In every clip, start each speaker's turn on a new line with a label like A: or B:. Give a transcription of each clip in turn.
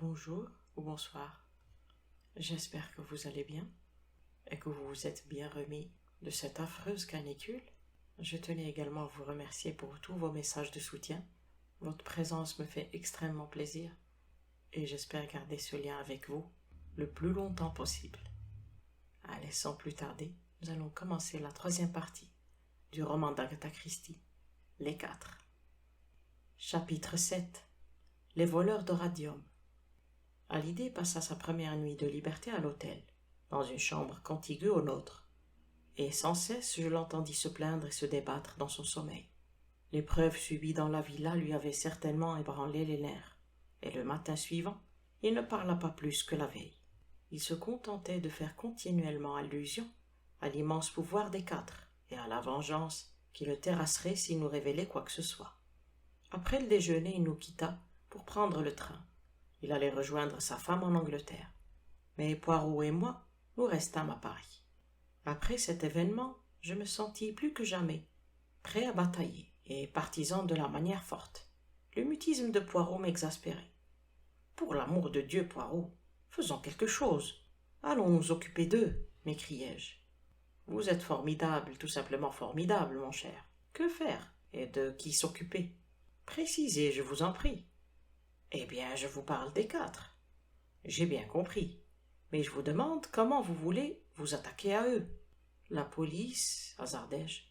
A: Bonjour ou bonsoir. J'espère que vous allez bien et que vous vous êtes bien remis de cette affreuse canicule. Je tenais également à vous remercier pour tous vos messages de soutien. Votre présence me fait extrêmement plaisir et j'espère garder ce lien avec vous le plus longtemps possible. Allez, sans plus tarder, nous allons commencer la troisième partie du roman d'Agatha Christie, Les 4. Chapitre 7. Les voleurs de radium. Hallyday passa sa première nuit de liberté à l'hôtel, dans une chambre contiguë au nôtre, et sans cesse je l'entendis se plaindre et se débattre dans son sommeil. L'épreuve subie dans la villa lui avait certainement ébranlé les nerfs, et le matin suivant, il ne parla pas plus que la veille. Il se contentait de faire continuellement allusion à l'immense pouvoir des 4 et à la vengeance qui le terrasserait s'il nous révélait quoi que ce soit. Après le déjeuner, il nous quitta pour prendre le train. Il allait rejoindre sa femme en Angleterre. Mais Poirot et moi, nous restâmes à Paris. Après cet événement, je me sentis plus que jamais prêt à batailler et partisan de la manière forte. Le mutisme de Poirot m'exaspérait. « Pour l'amour de Dieu, Poirot, faisons quelque chose. Allons nous occuper d'eux, m'écriai-je. Vous êtes formidable, tout simplement formidable, mon cher. Que faire et de qui s'occuper? Précisez, je vous en prie. Eh bien, je vous parle des 4. J'ai bien compris. Mais je vous demande comment vous voulez vous attaquer à eux. La police, hasardai-je.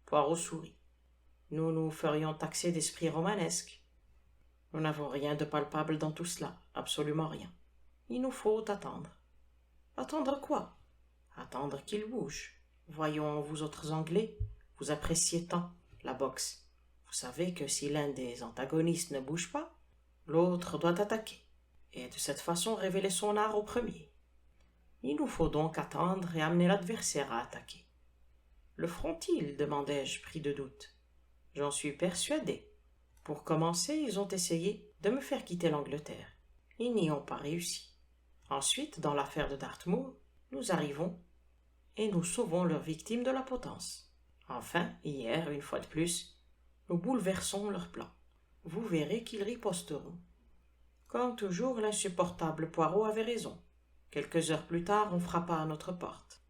A: Poirot sourit. Nous nous ferions taxer d'esprit romanesque. Nous n'avons rien de palpable dans tout cela, absolument rien. Il nous faut attendre. Attendre quoi? Attendre qu'ils bougent. Voyons, vous autres Anglais, vous appréciez tant la boxe. Vous savez que si l'un des antagonistes ne bouge pas, l'autre doit attaquer, et de cette façon révéler son art au premier. Il nous faut donc attendre et amener l'adversaire à attaquer. Le feront-ils? Demandai-je, pris de doute. J'en suis persuadé. Pour commencer, ils ont essayé de me faire quitter l'Angleterre. Ils n'y ont pas réussi. Ensuite, dans l'affaire de Dartmoor, nous arrivons et nous sauvons leurs victimes de la potence. Enfin, hier, une fois de plus, nous bouleversons leurs plans. Vous verrez qu'ils riposteront. Comme toujours, l'insupportable Poirot avait raison. Quelques heures plus tard, on frappa à notre porte.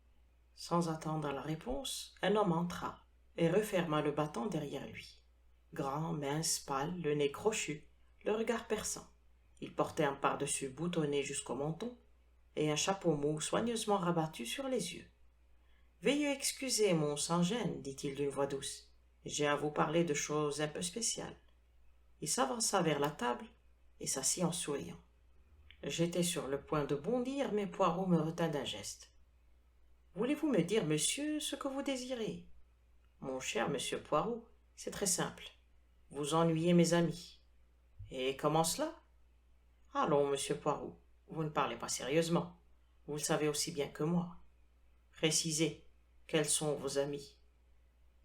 A: Sans attendre la réponse, un homme entra et referma le battant derrière lui. Grand, mince, pâle, le nez crochu, le regard perçant. Il portait un pardessus boutonné jusqu'au menton et un chapeau mou soigneusement rabattu sur les yeux. « Veuillez excuser mon sans-gêne, dit-il d'une voix douce. J'ai à vous parler de choses un peu spéciales. » Il s'avança vers la table et s'assit en souriant. J'étais sur le point de bondir, mais Poirot me retint d'un geste. « Voulez-vous me dire, monsieur, ce que vous désirez? » « Mon cher monsieur Poirot, c'est très simple. Vous ennuyez mes amis. »« Et comment cela? » ?»« Allons, monsieur Poirot, vous ne parlez pas sérieusement. Vous le savez aussi bien que moi. Précisez, quels sont vos amis? »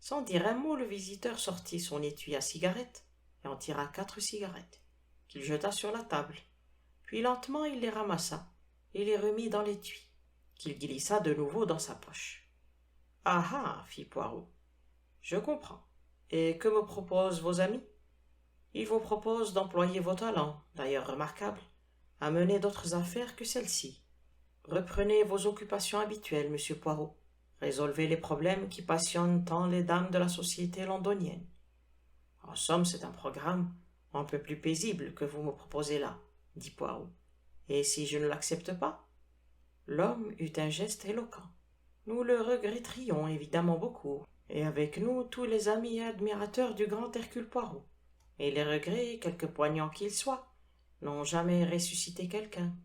A: Sans dire un mot, le visiteur sortit son étui à cigarettes et en tira 4 cigarettes, qu'il jeta sur la table. Puis lentement il les ramassa et les remit dans l'étui, qu'il glissa de nouveau dans sa poche. « Ah ah, fit Poirot. Je comprends. Et que me proposent vos amis? Ils vous proposent d'employer vos talents, d'ailleurs remarquables, à mener d'autres affaires que celles-ci. Reprenez vos occupations habituelles, monsieur Poirot. Résolvez les problèmes qui passionnent tant les dames de la société londonienne. En somme, c'est un programme un peu plus paisible que vous me proposez là, dit Poirot. Et si je ne l'accepte pas? L'homme eut un geste éloquent. Nous le regretterions évidemment beaucoup, et avec nous tous les amis et admirateurs du grand Hercule Poirot. Et les regrets, quelque poignants qu'ils soient, n'ont jamais ressuscité quelqu'un.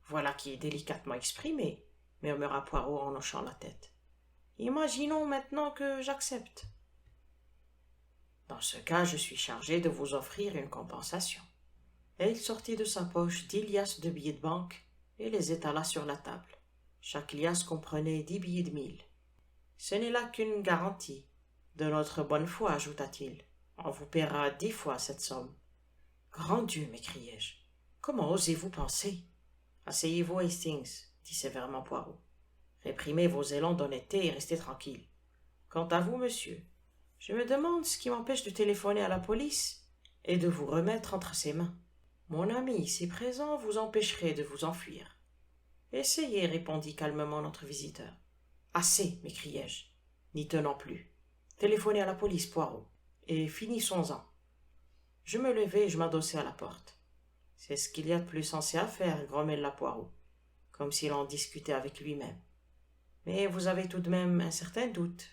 A: Voilà qui est délicatement exprimé, murmura Poirot en hochant la tête. Imaginons maintenant que j'accepte. Dans ce cas, je suis chargé de vous offrir une compensation. Et il sortit de sa poche 10 liasses de billets de banque et les étala sur la table. Chaque liasse comprenait 10 billets de 1000. Ce n'est là qu'une garantie. De notre bonne foi, ajouta-t-il. On vous paiera 10 fois cette somme. Grand Dieu, m'écriai-je. Comment osez-vous penser? Asseyez-vous, Hastings, dit sévèrement Poirot. Réprimez vos élans d'honnêteté et restez tranquille. Quant à vous, monsieur, je me demande ce qui m'empêche de téléphoner à la police et de vous remettre entre ses mains. Mon ami ici présent vous empêcherait de vous enfuir. Essayez, répondit calmement notre visiteur. Assez, m'écriai-je, n'y tenant plus. Téléphonez à la police, Poirot, et finissons-en. Je me levai et je m'adossai à la porte. C'est ce qu'il y a de plus sensé à faire, grommela Poirot, comme s'il en discutait avec lui-même. Mais vous avez tout de même un certain doute,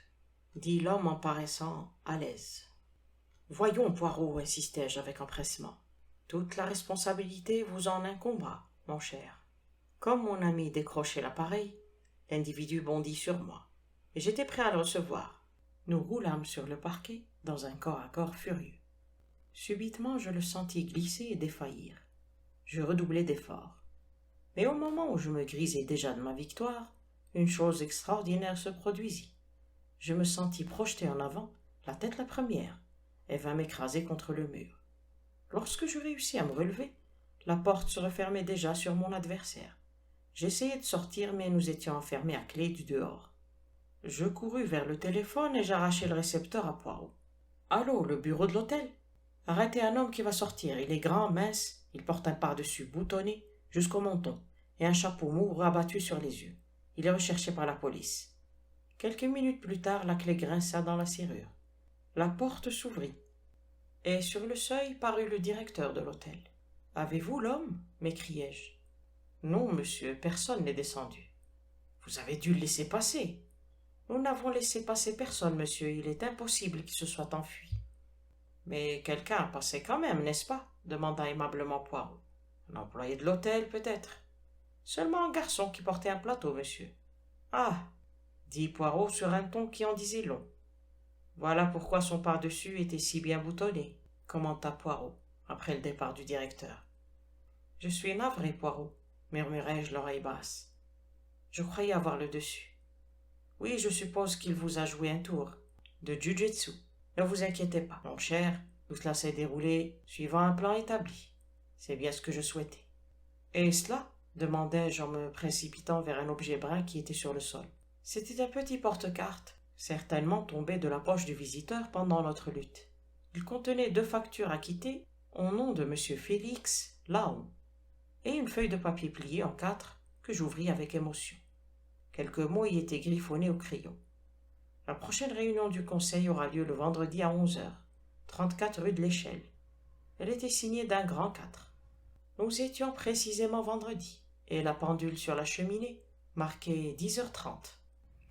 A: dit l'homme en paraissant à l'aise. Voyons, Poirot, insistai-je avec empressement. Toute la responsabilité vous en incombera, mon cher. Comme mon ami décrochait l'appareil, l'individu bondit sur moi, et j'étais prêt à le recevoir. Nous roulâmes sur le parquet dans un corps à corps furieux. Subitement, je le sentis glisser et défaillir. Je redoublai d'efforts. Mais au moment où je me grisais déjà de ma victoire, une chose extraordinaire se produisit. Je me sentis projeté en avant, la tête la première, et vint m'écraser contre le mur. Lorsque je réussis à me relever, la porte se refermait déjà sur mon adversaire. J'essayai de sortir, mais nous étions enfermés à clé du dehors. Je courus vers le téléphone et j'arrachai le récepteur à Poirot. « Allô, le bureau de l'hôtel ? Arrêtez un homme qui va sortir. Il est grand, mince, il porte un pardessus boutonné jusqu'au menton et un chapeau mou rabattu sur les yeux. Il est recherché par la police. » Quelques minutes plus tard, la clé grinça dans la serrure. La porte s'ouvrit, et sur le seuil parut le directeur de l'hôtel. « Avez-vous l'homme » m'écriai-je. « Non, monsieur, personne n'est descendu. »« Vous avez dû le laisser passer. »« Nous n'avons laissé passer personne, monsieur. Il est impossible qu'il se soit enfui. »« Mais quelqu'un a passé quand même, n'est-ce pas ?» demanda aimablement Poirot. « Un employé de l'hôtel, peut-être. »« Seulement un garçon qui portait un plateau, monsieur. »« Ah !» dit Poirot sur un ton qui en disait long. « Voilà pourquoi son pardessus était si bien boutonné, » commenta Poirot, après le départ du directeur. « Je suis navré, Poirot, » murmurai-je l'oreille basse. Je croyais avoir le dessus. « Oui, je suppose qu'il vous a joué un tour de jiu-jitsu. Ne vous inquiétez pas, mon cher, tout cela s'est déroulé suivant un plan établi. C'est bien ce que je souhaitais. »« Et cela ?» demandai-je en me précipitant vers un objet brun qui était sur le sol. C'était un petit porte-cartes, certainement tombé de la poche du visiteur pendant notre lutte. Il contenait 2 factures acquittées au nom de M. Félix Laon et une feuille de papier pliée en 4 que j'ouvris avec émotion. Quelques mots y étaient griffonnés au crayon. La prochaine réunion du conseil aura lieu le vendredi à 11h, 34 rue de l'Échelle. Elle était signée d'un grand 4. Nous étions précisément vendredi, et la pendule sur la cheminée marquait 10h30.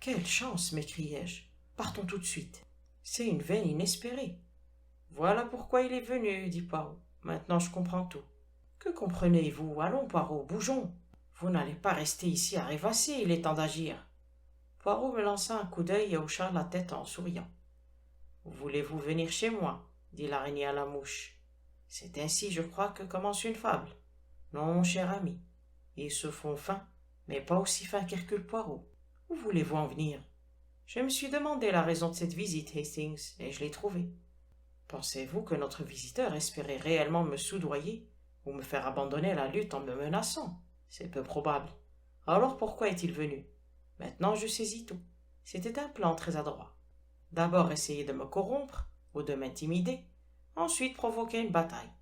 A: « Quelle chance !» m'écriai-je. « Partons tout de suite. C'est une veine inespérée. »« Voilà pourquoi il est venu, » dit Poirot. « Maintenant je comprends tout. »« Que comprenez-vous ? Allons, Poirot, bougeons. Vous n'allez pas rester ici à rêvasser, il est temps d'agir. » Poirot me lança un coup d'œil et hocha la tête en souriant. « Voulez-vous venir chez moi ?» dit l'araignée à la mouche. « C'est ainsi, je crois, que commence une fable. Non, mon cher ami. Ils se font fins, mais pas aussi fins qu'Hercule Poirot. Où voulez-vous en venir ? Je me suis demandé la raison de cette visite, Hastings, et je l'ai trouvée. Pensez-vous que notre visiteur espérait réellement me soudoyer ou me faire abandonner la lutte en me menaçant ? C'est peu probable. Alors pourquoi est-il venu ? Maintenant je saisis tout. C'était un plan très adroit. D'abord essayer de me corrompre ou de m'intimider, ensuite provoquer une bataille.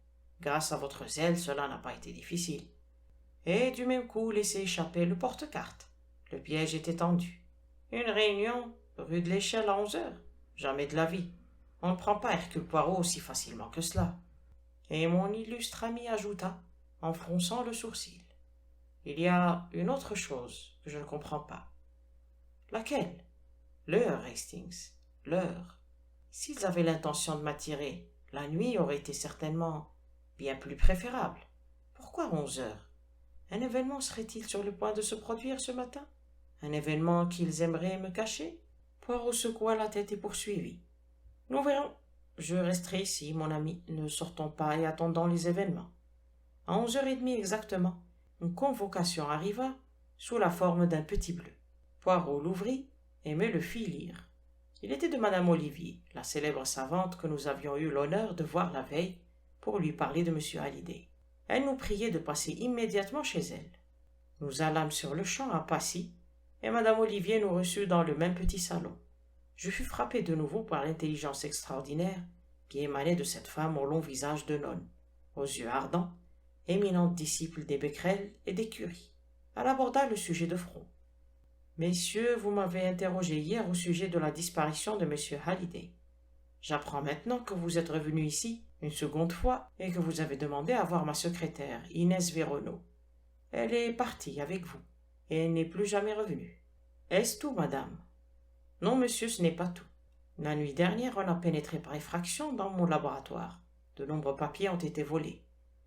A: Grâce à votre zèle, cela n'a pas été difficile. Et du même coup laisser échapper le porte-cartes. Le piège était tendu. Une réunion, rue de l'Échelle à 11h. Jamais de la vie. On ne prend pas Hercule Poirot aussi facilement que cela. Et mon illustre ami ajouta, en fronçant le sourcil. Il y a une autre chose que je ne comprends pas. Laquelle ? L'heure, Hastings. L'heure. S'ils avaient l'intention de m'attirer, la nuit aurait été certainement bien plus préférable. Pourquoi 11h ? Un événement serait-il sur le point de se produire ce matin ? Un événement qu'ils aimeraient me cacher ? Poirot secoua la tête et poursuivit. Nous verrons. Je resterai ici, mon ami. Ne sortons pas et attendons les événements. À 11h30 exactement, une convocation arriva sous la forme d'un petit bleu. Poirot l'ouvrit et me le fit lire. Il était de Madame Olivier, la célèbre savante que nous avions eu l'honneur de voir la veille pour lui parler de M. Hallyday. Elle nous priait de passer immédiatement chez elle. Nous allâmes sur le champ à Passy, et Madame Olivier nous reçut dans le même petit salon. Je fus frappé de nouveau par l'intelligence extraordinaire qui émanait de cette femme au long visage de nonne, aux yeux ardents éminente disciple des Becquerel et des Curie. Elle aborda le sujet de front. Messieurs, vous m'avez interrogé hier au sujet de la disparition de M. Halliday. J'apprends maintenant que vous êtes revenu ici une seconde fois et que vous avez demandé à voir ma secrétaire, Inès Véronneau. Elle est partie avec vous et elle n'est plus jamais revenue. Est-ce tout, madame? Non, monsieur, ce n'est pas tout. La nuit dernière, on a pénétré par effraction dans mon laboratoire. De nombreux papiers ont été volés.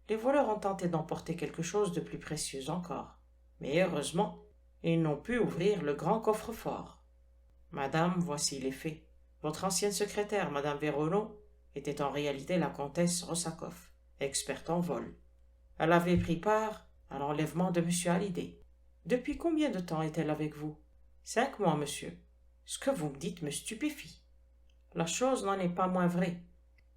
A: Les voleurs ont tenté d'emporter quelque chose de plus précieux encore. Mais heureusement, ils n'ont pu ouvrir le grand coffre-fort. Madame, voici les faits. Votre ancienne secrétaire, madame Véronneau, était en réalité la comtesse Rossakoff, experte en vol. Elle avait pris part à l'enlèvement de M. Halliday. Depuis combien de temps est-elle avec vous? 5 mois, monsieur. Ce que vous me dites me stupéfie. La chose n'en est pas moins vraie.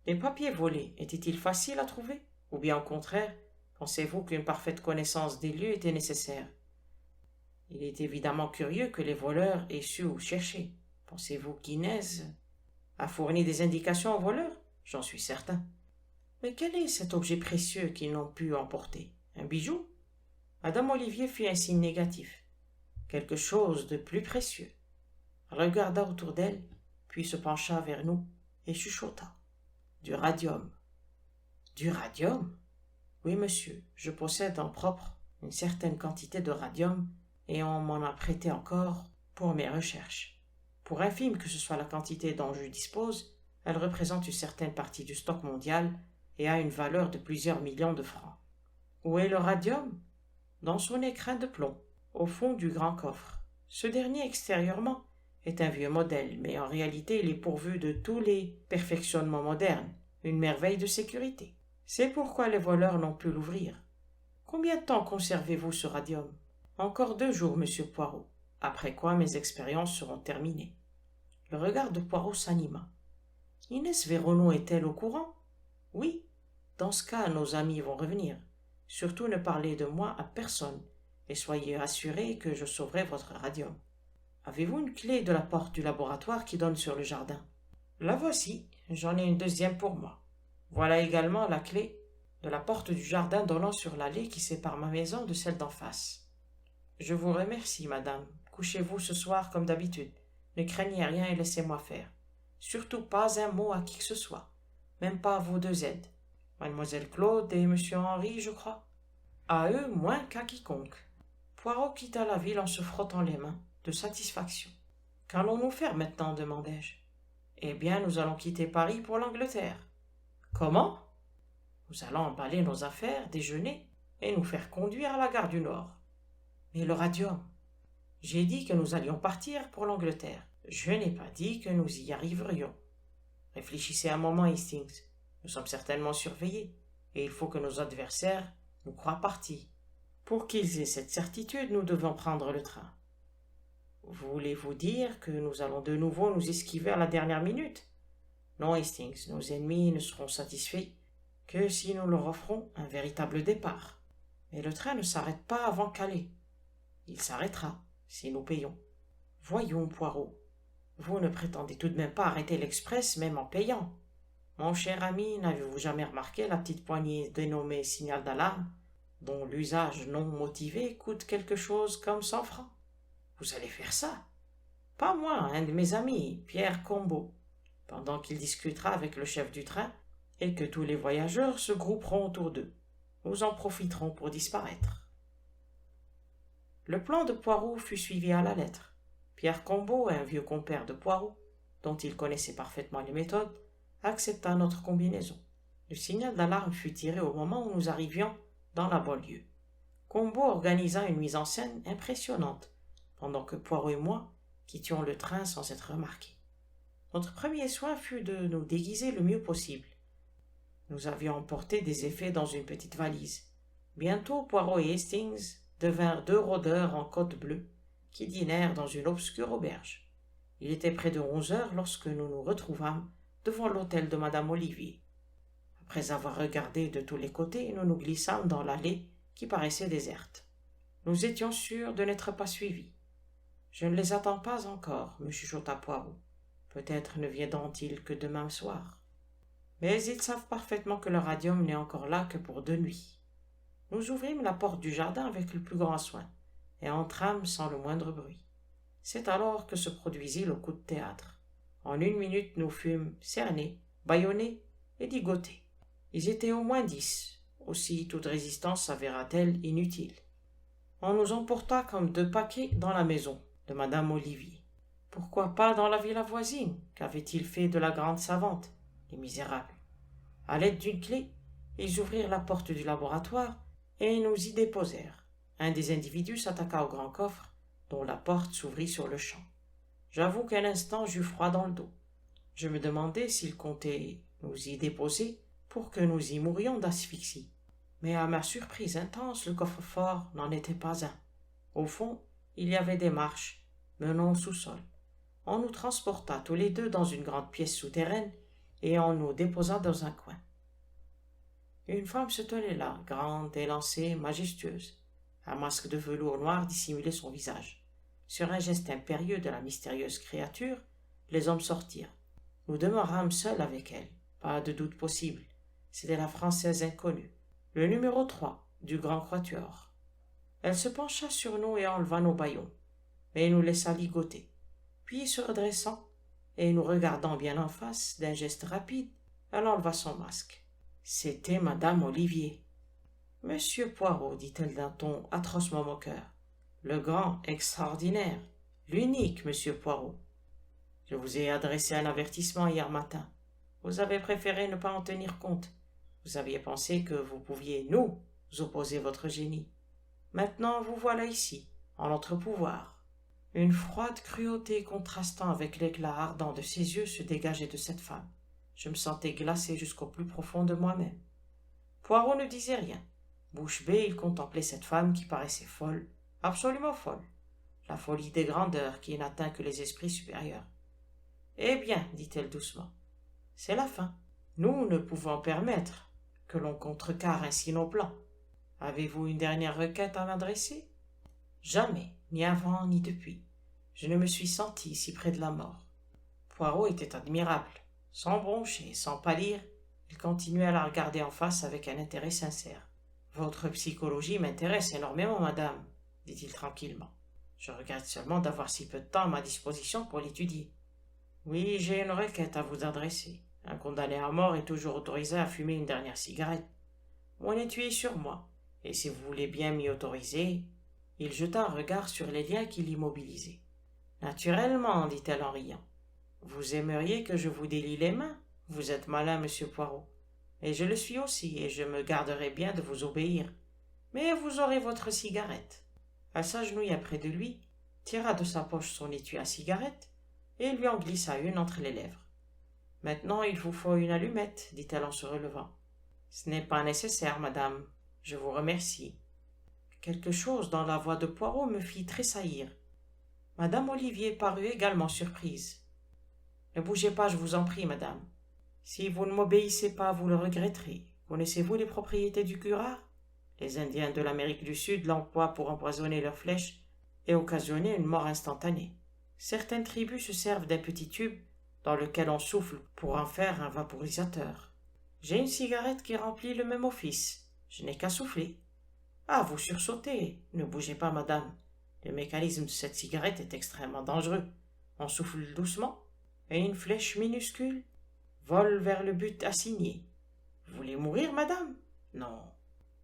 A: Les papiers volés étaient-ils faciles à trouver? Ou bien au contraire, pensez-vous qu'une parfaite connaissance des lieux était nécessaire? Il est évidemment curieux que les voleurs aient su où chercher. Pensez-vous qu'Inès a fourni des indications aux voleurs? J'en suis certain. Mais quel est cet objet précieux qu'ils n'ont pu emporter? Un bijou? Madame Olivier fit un signe négatif. Quelque chose de plus précieux. Elle regarda autour d'elle, puis se pencha vers nous et chuchota. Du radium. Du radium? Oui, monsieur, je possède en propre une certaine quantité de radium et on m'en a prêté encore pour mes recherches. Pour infime que ce soit la quantité dont je dispose, elle représente une certaine partie du stock mondial et a une valeur de plusieurs millions de francs. Où est le radium? Dans son écrin de plomb, au fond du grand coffre. Ce dernier, extérieurement, est un vieux modèle, mais en réalité il est pourvu de tous les perfectionnements modernes, une merveille de sécurité. C'est pourquoi les voleurs n'ont pu l'ouvrir. Combien de temps conservez-vous ce radium? Encore 2 jours, monsieur Poirot, après quoi mes expériences seront terminées. Le regard de Poirot s'anima. Inès Véronneau est-elle au courant? Oui. Dans ce cas, nos amis vont revenir. Surtout ne parlez de moi à personne, et soyez assurés que je sauverai votre radium. Avez-vous une clé de la porte du laboratoire qui donne sur le jardin? La voici, j'en ai une deuxième pour moi. Voilà également la clé de la porte du jardin donnant sur l'allée qui sépare ma maison de celle d'en face. Je vous remercie, madame. Couchez-vous ce soir comme d'habitude. Ne craignez rien et laissez-moi faire. Surtout pas un mot à qui que ce soit, même pas à vos 2 aides. Mademoiselle Claude et monsieur Henri, je crois. À eux moins qu'à quiconque. Poirot quitta la ville en se frottant les mains, de satisfaction. Qu'allons-nous faire maintenant? Demandai-je. Eh bien, nous allons quitter Paris pour l'Angleterre. Comment? Nous allons emballer nos affaires, déjeuner, et nous faire conduire à la gare du Nord. Mais le radium? J'ai dit que nous allions partir pour l'Angleterre. Je n'ai pas dit que nous y arriverions. Réfléchissez un moment, Hastings. Nous sommes certainement surveillés, et il faut que nos adversaires nous croient partis. Pour qu'ils aient cette certitude, nous devons prendre le train. Voulez-vous dire que nous allons de nouveau nous esquiver à la dernière minute? Non, Hastings, nos ennemis ne seront satisfaits que si nous leur offrons un véritable départ. Mais le train ne s'arrête pas avant Calais. Il s'arrêtera, si nous payons. Voyons, Poirot, vous ne prétendez tout de même pas arrêter l'express, même en payant. Mon cher ami, n'avez-vous jamais remarqué la petite poignée dénommée signal d'alarme, dont l'usage non motivé coûte quelque chose comme 100 francs? Vous allez faire ça? Pas moi, un de mes amis, Pierre Combeau, pendant qu'il discutera avec le chef du train, et que tous les voyageurs se grouperont autour d'eux. Nous en profiterons pour disparaître. Le plan de Poirot fut suivi à la lettre. Pierre Combeau, un vieux compère de Poirot, dont il connaissait parfaitement les méthodes, accepta notre combinaison. Le signal d'alarme fut tiré au moment où nous arrivions dans la banlieue. Combeau organisa une mise en scène impressionnante, pendant que Poirot et moi quittions le train sans être remarqués. Notre premier soin fut de nous déguiser le mieux possible. Nous avions emporté des effets dans une petite valise. Bientôt Poirot et Hastings devinrent 2 rôdeurs en côte bleue qui dînèrent dans une obscure auberge. Il était près de 11 heures lorsque nous nous retrouvâmes devant l'hôtel de madame Olivier. Après avoir regardé de tous les côtés, nous nous glissâmes dans l'allée qui paraissait déserte. Nous étions sûrs de n'être pas suivis. Je ne les attends pas encore, me chuchota Poirot. Peut-être ne viendront-ils que demain soir. Mais ils savent parfaitement que le radium n'est encore là que pour 2 nuits. Nous ouvrîmes la porte du jardin avec le plus grand soin, et entrâmes sans le moindre bruit. C'est alors que se produisit le coup de théâtre. En 1 minute, nous fûmes cernés, bâillonnés et ligotés. Ils étaient au moins 10, aussi toute résistance s'avéra-t-elle inutile. On nous emporta comme 2 paquets dans la maison de madame Olivier. Pourquoi pas dans la villa voisine? Qu'avaient-ils fait de la grande savante, les misérables? À l'aide d'une clé, ils ouvrirent la porte du laboratoire et nous y déposèrent. Un des individus s'attaqua au grand coffre, dont la porte s'ouvrit sur le champ. J'avoue qu'un instant j'eus froid dans le dos. Je me demandais s'il comptait nous y déposer pour que nous y mourions d'asphyxie. Mais à ma surprise intense, le coffre-fort n'en était pas un. Au fond, il y avait des marches menant au sous-sol. On nous transporta tous les deux dans une grande pièce souterraine et on nous déposa dans un coin. Une femme se tenait là, grande, élancée, majestueuse. Un masque de velours noir dissimulait son visage. Sur un geste impérieux de la mystérieuse créature, les hommes sortirent. Nous demeurâmes seuls avec elle. Pas de doute possible. C'était la Française inconnue, le numéro 3 du grand quatuor. Elle se pencha sur nous et enleva nos bâillons, mais nous laissa ligoter. Puis, se redressant et nous regardant bien en face, d'un geste rapide, elle enleva son masque. C'était madame Olivier. Monsieur Poirot, dit-elle d'un ton atrocement moqueur. Le grand, extraordinaire, l'unique monsieur Poirot. Je vous ai adressé un avertissement hier matin. Vous avez préféré ne pas en tenir compte. Vous aviez pensé que vous pouviez nous opposer votre génie. Maintenant vous voilà ici, en notre pouvoir. Une froide cruauté contrastant avec l'éclat ardent de ses yeux se dégageait de cette femme. Je me sentais glacé jusqu'au plus profond de moi-même. Poirot ne disait rien. Bouche bée, il contemplait cette femme qui paraissait folle, absolument folle. La folie des grandeurs qui n'atteint que les esprits supérieurs. Eh bien, dit-elle doucement, c'est la fin. Nous ne pouvons permettre que l'on contrecarre ainsi nos plans. Avez-vous une dernière requête à m'adresser? Jamais, ni avant ni depuis. Je ne me suis senti si près de la mort. Poirot était admirable. Sans broncher, sans pâlir, il continuait à la regarder en face avec un intérêt sincère. Votre psychologie m'intéresse énormément, madame, dit-il tranquillement. Je regrette seulement d'avoir si peu de temps à ma disposition pour l'étudier. Oui, j'ai une requête à vous adresser. Un condamné à mort est toujours autorisé à fumer une dernière cigarette. Mon étui est sur moi, et si vous voulez bien m'y autoriser... Il jeta un regard sur les liens qui l'immobilisaient. Naturellement, dit-elle en riant. Vous aimeriez que je vous délie les mains? Vous êtes malin, monsieur Poirot. Et je le suis aussi, et je me garderai bien de vous obéir. Mais vous aurez votre cigarette. Elle s'agenouilla près de lui, tira de sa poche son étui à cigarette, et lui en glissa une entre les lèvres. Maintenant, il vous faut une allumette, dit-elle en se relevant. Ce n'est pas nécessaire, madame. Je vous remercie. Quelque chose dans la voix de Poirot me fit tressaillir. Madame Olivier parut également surprise. Ne bougez pas, je vous en prie, madame. Si vous ne m'obéissez pas, vous le regretterez. Connaissez-vous les propriétés du curare? Les Indiens de l'Amérique du Sud l'emploient pour empoisonner leurs flèches et occasionner une mort instantanée. Certaines tribus se servent d'un petit tube dans lequel on souffle pour en faire un vaporisateur. J'ai une cigarette qui remplit le même office. Je n'ai qu'à souffler. Ah, vous sursautez. Ne bougez pas, madame. Le mécanisme de cette cigarette est extrêmement dangereux. On souffle doucement, et une flèche minuscule vole vers le but assigné. Vous voulez mourir, madame? Non.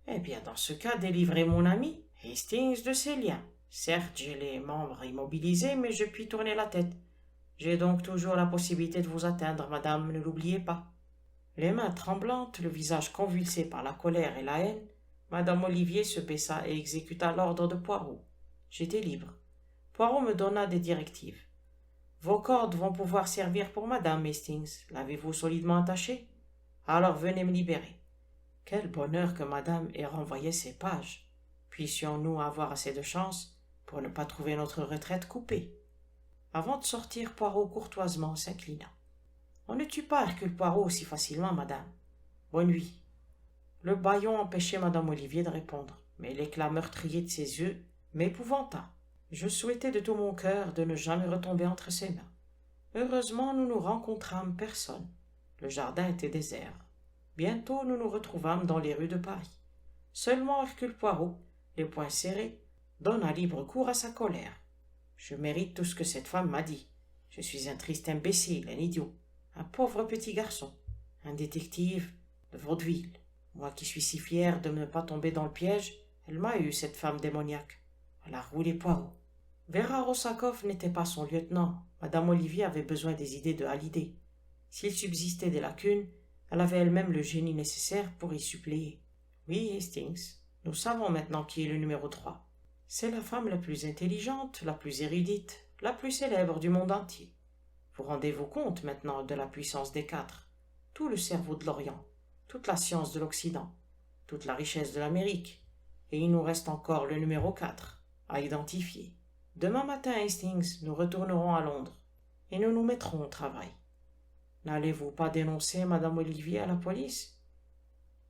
A: Eh bien, dans ce cas, délivrez mon ami Hastings de ses liens. Certes, j'ai les membres immobilisés, mais je puis tourner la tête. J'ai donc toujours la possibilité de vous atteindre, madame, ne l'oubliez pas. Les mains tremblantes, le visage convulsé par la colère et la haine, madame Olivier se baissa et exécuta l'ordre de Poirot. J'étais libre. Poirot me donna des directives. Vos cordes vont pouvoir servir pour madame Hastings. L'avez-vous solidement attachée? Alors venez me libérer. Quel bonheur que madame ait renvoyé ces pages. Puissions-nous avoir assez de chance pour ne pas trouver notre retraite coupée. Avant de sortir, Poirot courtoisement s'inclina. On ne tue pas Hercule Poirot aussi facilement, madame. Bonne nuit. Le bâillon empêchait madame Olivier de répondre, mais l'éclat meurtrier de ses yeux m'épouvanta. Je souhaitais de tout mon cœur de ne jamais retomber entre ses mains. Heureusement, nous nous rencontrâmes personne. Le jardin était désert. Bientôt, nous nous retrouvâmes dans les rues de Paris. Seulement Hercule Poirot, les poings serrés, donne un libre cours à sa colère. Je mérite tout ce que cette femme m'a dit. Je suis un triste imbécile, un idiot, un pauvre petit garçon, un détective de vaudeville. Moi qui suis si fier de ne pas tomber dans le piège, elle m'a eu, cette femme démoniaque. Elle a roulé Poirot. Vera Rosakoff n'était pas son lieutenant. Madame Olivier avait besoin des idées de Hallyday. S'il subsistait des lacunes, elle avait elle-même le génie nécessaire pour y suppléer. Oui, Hastings, nous savons maintenant qui est le numéro 3. C'est la femme la plus intelligente, la plus érudite, la plus célèbre du monde entier. Vous rendez-vous compte maintenant de la puissance des 4, tout le cerveau de l'Orient, toute la science de l'Occident, toute la richesse de l'Amérique, et il nous reste encore le numéro 4 à identifier. Demain matin, Hastings, nous retournerons à Londres, et nous nous mettrons au travail. N'allez-vous pas dénoncer Madame Olivier à la police?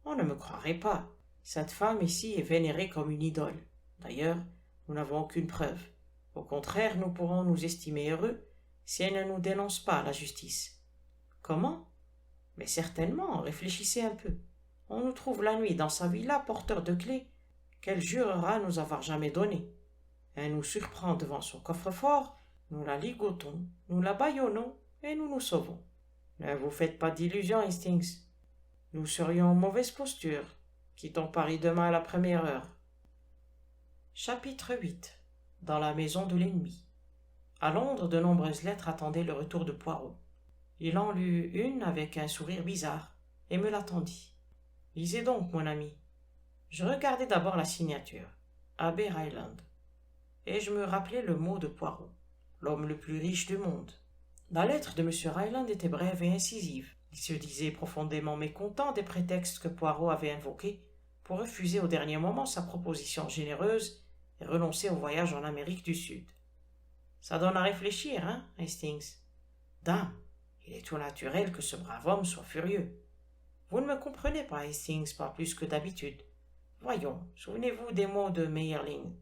A: On ne me croirait pas. Cette femme ici est vénérée comme une idole. D'ailleurs, nous n'avons aucune preuve. Au contraire, nous pourrons nous estimer heureux si elle ne nous dénonce pas à la justice. Comment? Mais certainement, réfléchissez un peu. On nous trouve la nuit dans sa villa porteur de clés qu'elle jurera nous avoir jamais données. Elle nous surprend devant son coffre-fort, nous la ligotons, nous la bâillonnons et nous nous sauvons. Ne vous faites pas d'illusions, Hastings. Nous serions en mauvaise posture. Quittons Paris demain à la première heure. Chapitre 8. Dans la maison de l'ennemi. À Londres, de nombreuses lettres attendaient le retour de Poirot. Il en lut une avec un sourire bizarre et me l'attendit. Lisez donc, mon ami. Je regardai d'abord la signature, Abbé Ryland, et je me rappelai le mot de Poirot, l'homme le plus riche du monde. La lettre de M. Ryland était brève et incisive. Il se disait profondément mécontent des prétextes que Poirot avait invoqués pour refuser au dernier moment sa proposition généreuse et renoncer au voyage en Amérique du Sud. Ça donne à réfléchir, hein, Hastings? Dame, il est tout naturel que ce brave homme soit furieux. Vous ne me comprenez pas, Hastings, pas plus que d'habitude. Voyons, souvenez-vous des mots de Meyerling.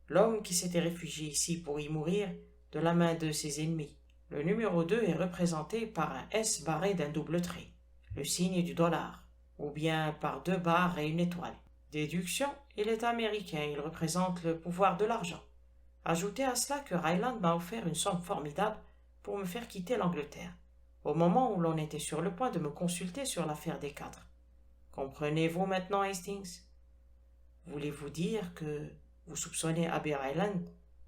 A: L'homme qui s'était réfugié ici pour y mourir de la main de ses ennemis. Le numéro 2 est représenté par un S barré d'un double trait, le signe du dollar, ou bien par 2 barres et une étoile. Déduction, il est américain, il représente le pouvoir de l'argent. Ajoutez à cela que Ryland m'a offert une somme formidable pour me faire quitter l'Angleterre, au moment où l'on était sur le point de me consulter sur l'affaire des 4. Comprenez-vous maintenant, Hastings? Voulez-vous dire que vous soupçonnez Abbé Ryland,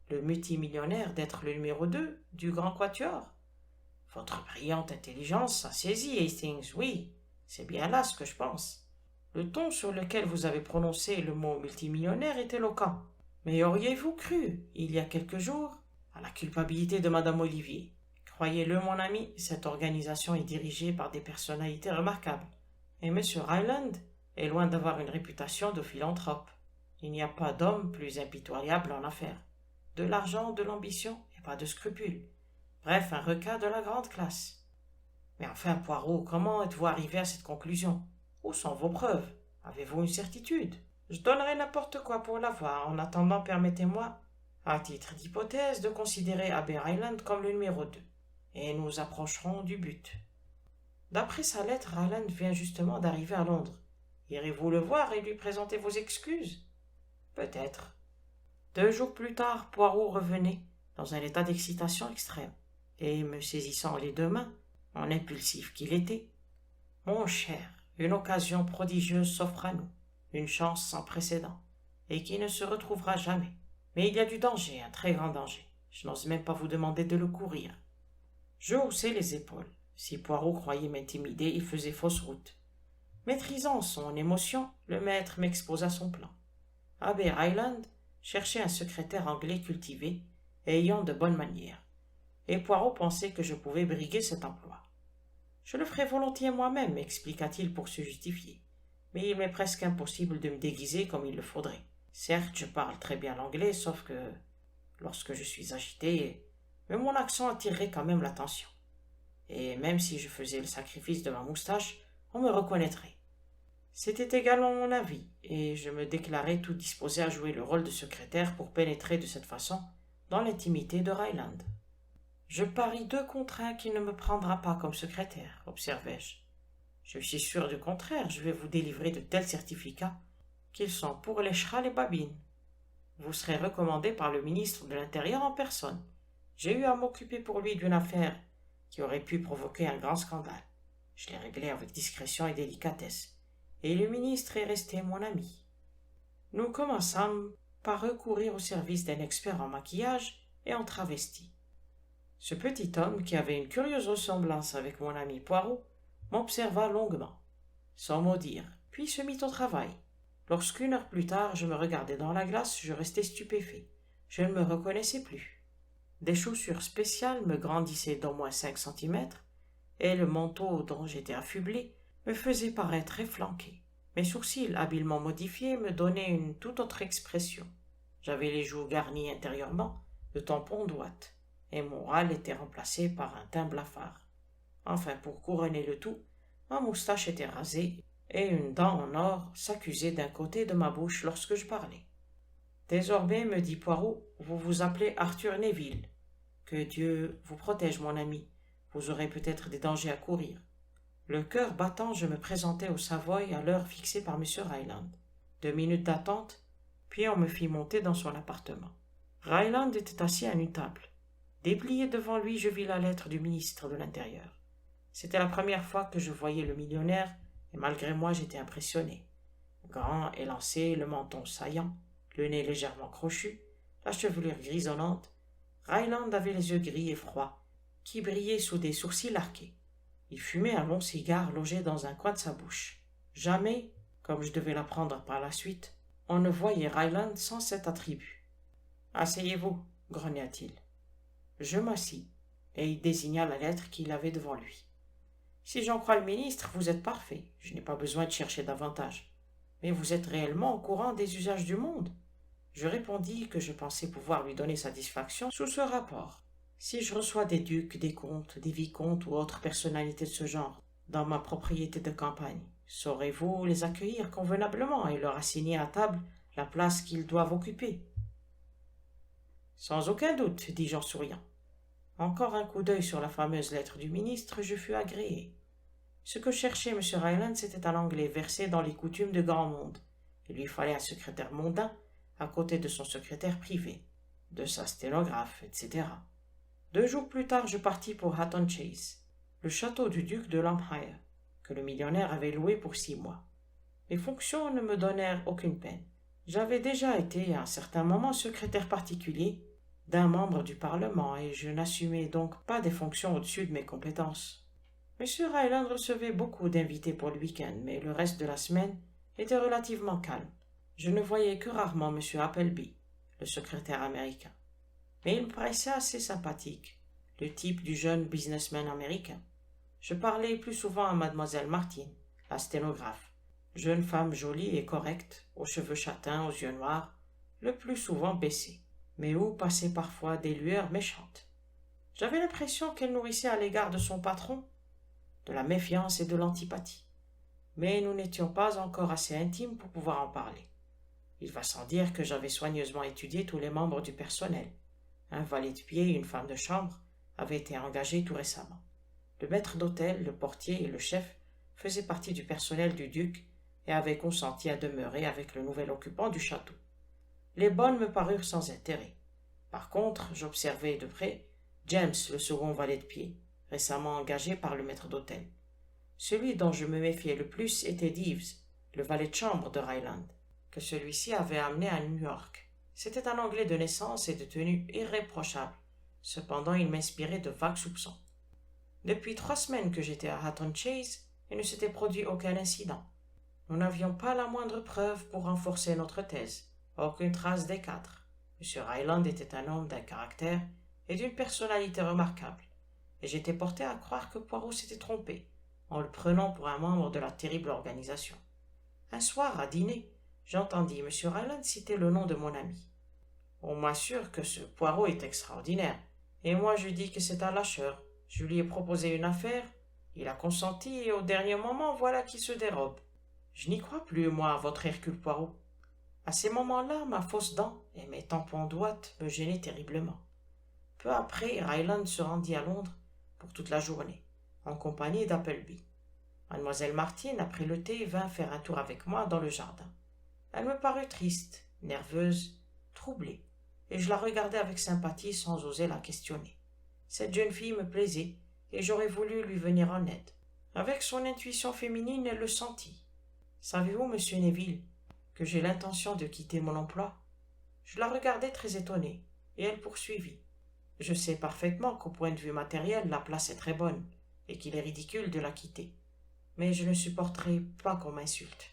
A: le multimillionnaire, d'être le numéro 2 du grand quatuor? Votre brillante intelligence a saisi, Hastings, oui, c'est bien là ce que je pense. Le ton sur lequel vous avez prononcé le mot multimillionnaire est éloquent. Mais auriez-vous cru, il y a quelques jours, à la culpabilité de Madame Olivier? Croyez-le, mon ami, cette organisation est dirigée par des personnalités remarquables. Et M. Ryland est loin d'avoir une réputation de philanthrope. Il n'y a pas d'homme plus impitoyable en affaires. De l'argent, de l'ambition et pas de scrupules. Bref, un requin de la grande classe. Mais enfin, Poirot, comment êtes-vous arrivé à cette conclusion? Où sont vos preuves? Avez-vous une certitude? Je donnerai n'importe quoi pour l'avoir. En attendant, permettez-moi, à titre d'hypothèse, de considérer Abbé Ryland comme le numéro 2. Et nous approcherons du but. D'après sa lettre, Ryland vient justement d'arriver à Londres. Irez-vous le voir et lui présenter vos excuses? Peut-être. 2 jours plus tard, Poirot revenait, dans un état d'excitation extrême, et me saisissant les 2 mains, en impulsif qu'il était. Mon cher, une occasion prodigieuse s'offre à nous, une chance sans précédent, et qui ne se retrouvera jamais. Mais il y a du danger, un très grand danger. Je n'ose même pas vous demander de le courir. Je haussai les épaules. Si Poirot croyait m'intimider, il faisait fausse route. Maîtrisant son émotion, le maître m'exposa son plan. Abbé Ryland cherchait un secrétaire anglais cultivé et ayant de bonnes manières, et Poirot pensait que je pouvais briguer cet emploi. Je le ferai volontiers moi-même, expliqua-t-il pour se justifier, mais il m'est presque impossible de me déguiser comme il le faudrait. Certes, je parle très bien l'anglais, sauf que, lorsque je suis agité, mais mon accent attirerait quand même l'attention. Et même si je faisais le sacrifice de ma moustache, on me reconnaîtrait. C'était également mon avis, et je me déclarai tout disposé à jouer le rôle de secrétaire pour pénétrer de cette façon dans l'intimité de Ryland. Je parie 2 contre 1 qu'il ne me prendra pas comme secrétaire, observai-je. Je suis sûr du contraire, je vais vous délivrer de tels certificats qu'ils sont pour les chats les babines. Vous serez recommandé par le ministre de l'Intérieur en personne. J'ai eu à m'occuper pour lui d'une affaire qui aurait pu provoquer un grand scandale. Je l'ai réglée avec discrétion et délicatesse, et le ministre est resté mon ami. Nous commençâmes par recourir au service d'un expert en maquillage et en travesti. Ce petit homme, qui avait une curieuse ressemblance avec mon ami Poirot, m'observa longuement, sans mot dire, puis se mit au travail. Lorsqu'une heure plus tard je me regardais dans la glace, je restais stupéfait. Je ne me reconnaissais plus. Des chaussures spéciales me grandissaient d'au moins 5 centimètres, et le manteau dont j'étais affublé me faisait paraître efflanqué. Mes sourcils habilement modifiés me donnaient une toute autre expression. J'avais les joues garnies intérieurement de tampons d'ouate, et mon râle était remplacé par un teint blafard. Enfin, pour couronner le tout, ma moustache était rasée, et une dent en or s'accusait d'un côté de ma bouche lorsque je parlais. Désormais, me dit Poirot, vous vous appelez Arthur Neville. Que Dieu vous protège, mon ami. Vous aurez peut-être des dangers à courir. Le cœur battant, je me présentai au Savoy à l'heure fixée par M. Ryland. 2 minutes d'attente, puis on me fit monter dans son appartement. Ryland était assis à une table. Dépliée devant lui, je vis la lettre du ministre de l'Intérieur. C'était la première fois que je voyais le millionnaire, et malgré moi j'étais impressionné. Grand, élancé, le menton saillant, le nez légèrement crochu, la chevelure grisonnante, Ryland avait les yeux gris et froids, qui brillaient sous des sourcils arqués. Il fumait un long cigare logé dans un coin de sa bouche. Jamais, comme je devais l'apprendre par la suite, on ne voyait Ryland sans cet attribut. « Asseyez-vous, grogna-t-il. Je m'assis, et il désigna la lettre qu'il avait devant lui. « Si j'en crois le ministre, vous êtes parfait. Je n'ai pas besoin de chercher davantage. Mais vous êtes réellement au courant des usages du monde ?» Je répondis que je pensais pouvoir lui donner satisfaction sous ce rapport. Si je reçois des ducs, des comtes, des vicomtes ou autres personnalités de ce genre dans ma propriété de campagne, saurez-vous les accueillir convenablement et leur assigner à table la place qu'ils doivent occuper? Sans aucun doute, dis-je en souriant. Encore un coup d'œil sur la fameuse lettre du ministre, je fus agréé. Ce que cherchait M. Ryland, c'était un anglais versé dans les coutumes de grand monde. Il lui fallait un secrétaire mondain à côté de son secrétaire privé, de sa sténographe, etc. 2 jours plus tard, je partis pour Hatton Chase, le château du duc de Lampire, que le millionnaire avait loué pour 6 mois. Mes fonctions ne me donnèrent aucune peine. J'avais déjà été, à un certain moment, secrétaire particulier d'un membre du Parlement, et je n'assumais donc pas des fonctions au-dessus de mes compétences. M. Ryland recevait beaucoup d'invités pour le week-end, mais le reste de la semaine était relativement calme. Je ne voyais que rarement M. Appleby, le secrétaire américain. Mais il me paraissait assez sympathique, le type du jeune businessman américain. Je parlais plus souvent à Mademoiselle Martin, la sténographe, jeune femme jolie et correcte, aux cheveux châtains, aux yeux noirs, le plus souvent baissés, mais où passaient parfois des lueurs méchantes. J'avais l'impression qu'elle nourrissait à l'égard de son patron de la méfiance et de l'antipathie. Mais nous n'étions pas encore assez intimes pour pouvoir en parler. Il va sans dire que j'avais soigneusement étudié tous les membres du personnel. Un valet de pied et une femme de chambre avaient été engagés tout récemment. Le maître d'hôtel, le portier et le chef faisaient partie du personnel du duc et avaient consenti à demeurer avec le nouvel occupant du château. Les bonnes me parurent sans intérêt. Par contre, j'observai de près James, le second valet de pied, récemment engagé par le maître d'hôtel. Celui dont je me méfiais le plus était Deaves, le valet de chambre de Ryland, que celui-ci avait amené à New York. C'était un Anglais de naissance et de tenue irréprochable. Cependant, il m'inspirait de vagues soupçons. Depuis 3 semaines que j'étais à Hatton Chase, il ne s'était produit aucun incident. Nous n'avions pas la moindre preuve pour renforcer notre thèse, aucune trace des 4. M. Ryland était un homme d'un caractère et d'une personnalité remarquable, et j'étais porté à croire que Poirot s'était trompé, en le prenant pour un membre de la terrible organisation. Un soir, à dîner, j'entendis M. Ryland citer le nom de mon ami. On m'assure que ce Poirot est extraordinaire, et moi je dis que c'est un lâcheur. Je lui ai proposé une affaire, il a consenti, et au dernier moment, voilà qu'il se dérobe. Je n'y crois plus, moi, à votre Hercule Poirot. À ces moments-là, ma fausse dent et mes tampons d'ouate me gênaient terriblement. Peu après, Ryland se rendit à Londres pour toute la journée, en compagnie d'Appleby. Mademoiselle Martin, après le thé, vint faire un tour avec moi dans le jardin. Elle me parut triste, nerveuse, troublée, et je la regardai avec sympathie sans oser la questionner. Cette jeune fille me plaisait, et j'aurais voulu lui venir en aide. Avec son intuition féminine, elle le sentit. Savez-vous, monsieur Neville, que j'ai l'intention de quitter mon emploi? Je la regardai très étonnée, et elle poursuivit. Je sais parfaitement qu'au point de vue matériel, la place est très bonne, et qu'il est ridicule de la quitter. Mais je ne supporterai pas qu'on m'insulte.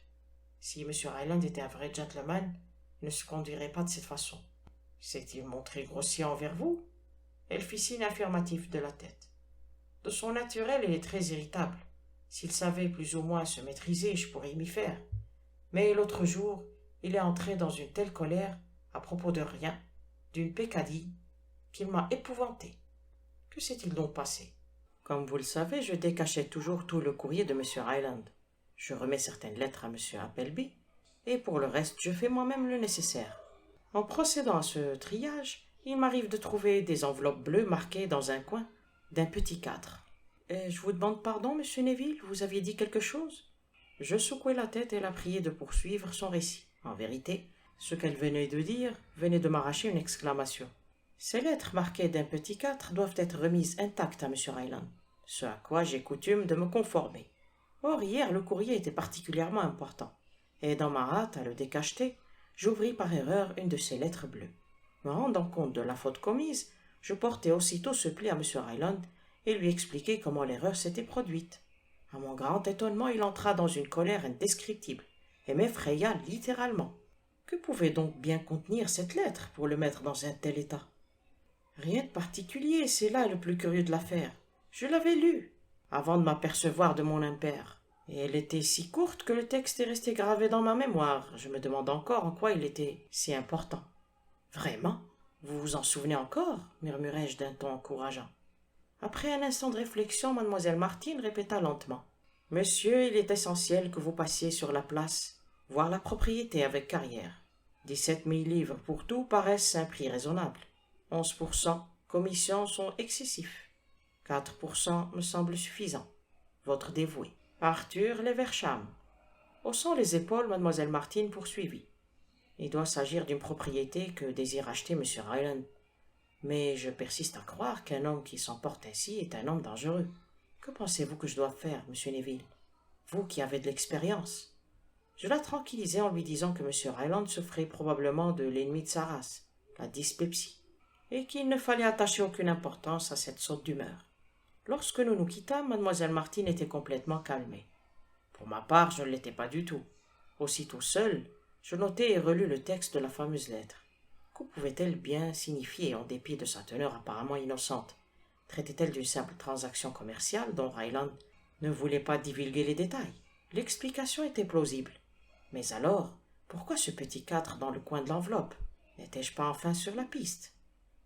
A: Si M. Ryland était un vrai gentleman, il ne se conduirait pas de cette façon. S'est-il montré grossier envers vous? Elle fit signe affirmatif de la tête. De son naturel, il est très irritable. S'il savait plus ou moins se maîtriser, je pourrais m'y faire. Mais l'autre jour, il est entré dans une telle colère, à propos de rien, d'une peccadille, qu'il m'a épouvanté. Que s'est-il donc passé? Comme vous le savez, je décachette toujours tout le courrier de M. Ryland. Je remets certaines lettres à M. Appleby, et pour le reste, je fais moi-même le nécessaire. En procédant à ce triage, il m'arrive de trouver des enveloppes bleues marquées dans un coin d'un petit cadre. Je vous demande pardon, monsieur Neville, vous aviez dit quelque chose? Je secouai la tête et la priai de poursuivre son récit. En vérité, ce qu'elle venait de dire venait de m'arracher une exclamation. Ces lettres marquées d'un petit cadre doivent être remises intactes à M. Ryland, ce à quoi j'ai coutume de me conformer. Or, hier, le courrier était particulièrement important, et dans ma hâte à le décacheter, j'ouvris par erreur une de ces lettres bleues. Me rendant compte de la faute commise, je portai aussitôt ce pli à M. Ryland et lui expliquai comment l'erreur s'était produite. À mon grand étonnement, il entra dans une colère indescriptible et m'effraya littéralement. Que pouvait donc bien contenir cette lettre pour le mettre dans un tel état? Rien de particulier, c'est là le plus curieux de l'affaire. Je l'avais lue avant de m'apercevoir de mon impair, et elle était si courte que le texte est resté gravé dans ma mémoire. Je me demande encore en quoi il était si important. Vraiment? Vous vous en souvenez encore? Murmurai-je d'un ton encourageant. Après un instant de réflexion, mademoiselle Martin répéta lentement. Monsieur, il est essentiel que vous passiez sur la place, voir la propriété avec carrière. 17 000 livres pour tout paraissent un prix raisonnable. 11% commissions sont excessifs. 4% me semble suffisant. Votre dévoué, Arthur Leversham. Haussant les épaules, mademoiselle Martin poursuivit. Il doit s'agir d'une propriété que désire acheter M. Ryland. Mais je persiste à croire qu'un homme qui s'emporte ainsi est un homme dangereux. Que pensez-vous que je dois faire, M. Neville? Vous qui avez de l'expérience. Je la tranquillisai en lui disant que M. Ryland souffrait probablement de l'ennemi de sa race, la dyspepsie, et qu'il ne fallait attacher aucune importance à cette saute d'humeur. Lorsque nous nous quittâmes, mademoiselle Martin était complètement calmée. Pour ma part, je ne l'étais pas du tout. Aussitôt seul, je notai et relus le texte de la fameuse lettre. Que pouvait-elle bien signifier en dépit de sa teneur apparemment innocente? Traitait-elle d'une simple transaction commerciale dont Ryland ne voulait pas divulguer les détails? L'explication était plausible. Mais alors, pourquoi ce petit cadre dans le coin de l'enveloppe? N'étais-je pas enfin sur la piste?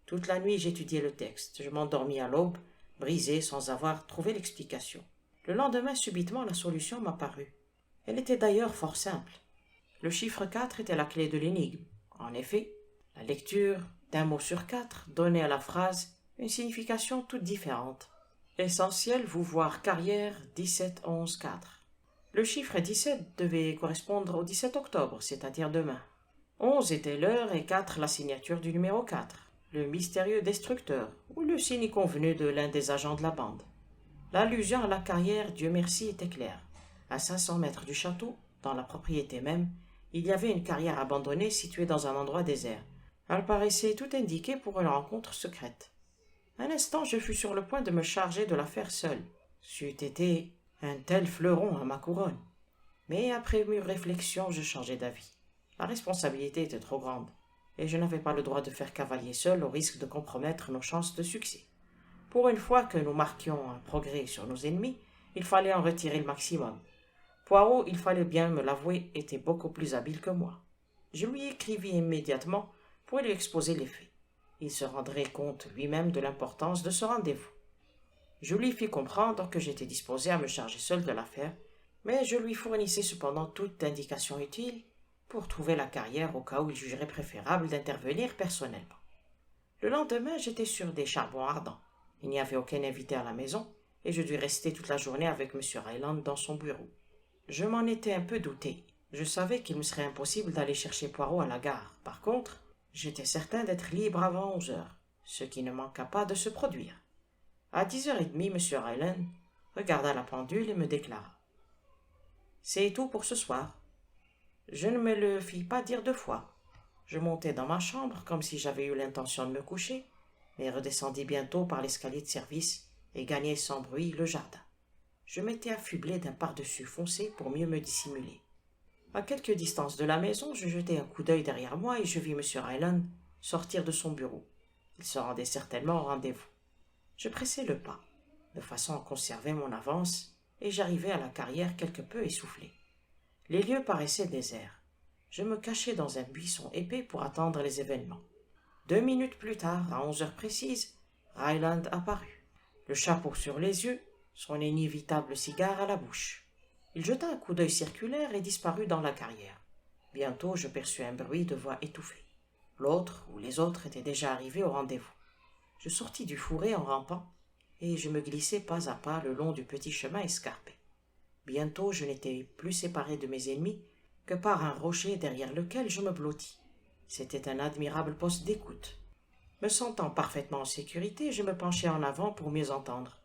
A: Toute la nuit, j'étudiai le texte. Je m'endormis à l'aube, brisé sans avoir trouvé l'explication. Le lendemain, subitement, la solution m'apparut. Elle était d'ailleurs fort simple. Le chiffre 4 était la clé de l'énigme. En effet, la lecture d'un mot sur 4 donnait à la phrase une signification toute différente. Essentiel, vous voir carrière 17-11-4. Le chiffre 17 devait correspondre au 17 octobre, c'est-à-dire demain. 11 était l'heure et 4 la signature du numéro 4, le mystérieux destructeur, ou le signe convenu de l'un des agents de la bande. L'allusion à la carrière, Dieu merci, était claire. À 500 mètres du château, dans la propriété même, il y avait une carrière abandonnée située dans un endroit désert. Elle paraissait tout indiquée pour une rencontre secrète. Un instant, je fus sur le point de me charger de l'affaire seule. C'eût été un tel fleuron à ma couronne. Mais après mûre réflexion, je changeai d'avis. La responsabilité était trop grande, et je n'avais pas le droit de faire cavalier seul au risque de compromettre nos chances de succès. Pour une fois que nous marquions un progrès sur nos ennemis, il fallait en retirer le maximum. Poirot, il fallait bien me l'avouer, était beaucoup plus habile que moi. Je lui écrivis immédiatement pour lui exposer les faits. Il se rendrait compte lui-même de l'importance de ce rendez-vous. Je lui fis comprendre que j'étais disposé à me charger seul de l'affaire, mais je lui fournissais cependant toute indication utile pour trouver la carrière au cas où il jugerait préférable d'intervenir personnellement. Le lendemain, j'étais sur des charbons ardents. Il n'y avait aucun invité à la maison, et je dus rester toute la journée avec M. Ryland dans son bureau. Je m'en étais un peu douté, Je savais qu'il me serait impossible d'aller chercher Poirot à la gare. Par contre, j'étais certain d'être libre avant 11 heures, ce qui ne manqua pas de se produire. À 10h30, M. Ryland regarda la pendule et me déclara: « C'est tout pour ce soir. » Je ne me le fis pas dire 2 fois. Je montai dans ma chambre comme si j'avais eu l'intention de me coucher, mais redescendis bientôt par l'escalier de service et gagnai sans bruit le jardin. Je m'étais affublé d'un pardessus foncé pour mieux me dissimuler. À quelque distance de la maison, je jetai un coup d'œil derrière moi et je vis M. Ryland sortir de son bureau. Il se rendait certainement au rendez-vous. Je pressai le pas, de façon à conserver mon avance, et j'arrivai à la carrière quelque peu essoufflé. Les lieux paraissaient déserts. Je me cachai dans un buisson épais pour attendre les événements. 2 minutes plus tard, à 11 heures précises, Ryland apparut, le chapeau sur les yeux, son inévitable cigare à la bouche. Il jeta un coup d'œil circulaire et disparut dans la carrière. Bientôt, je perçus un bruit de voix étouffée. L'autre ou les autres étaient déjà arrivés au rendez-vous. Je sortis du fourré en rampant, et je me glissai pas à pas le long du petit chemin escarpé. Bientôt, je n'étais plus séparé de mes ennemis que par un rocher derrière lequel je me blottis. C'était un admirable poste d'écoute. Me sentant parfaitement en sécurité, je me penchai en avant pour mieux entendre.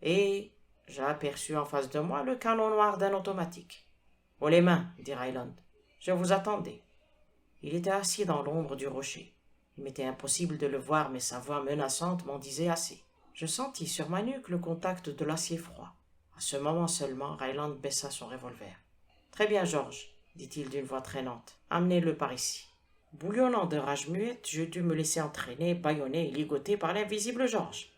A: Et j'aperçus en face de moi le canon noir d'un automatique. « Haut les mains, » dit Ryland. « Je vous attendais. » Il était assis dans l'ombre du rocher. Il m'était impossible de le voir, mais sa voix menaçante m'en disait assez. Je sentis sur ma nuque le contact de l'acier froid. À ce moment seulement, Ryland baissa son revolver. « Très bien, George, » dit-il d'une voix traînante. « Amenez-le par ici. » Bouillonnant de rage muette, je dus me laisser entraîner, bâillonner et ligoter par l'invisible George,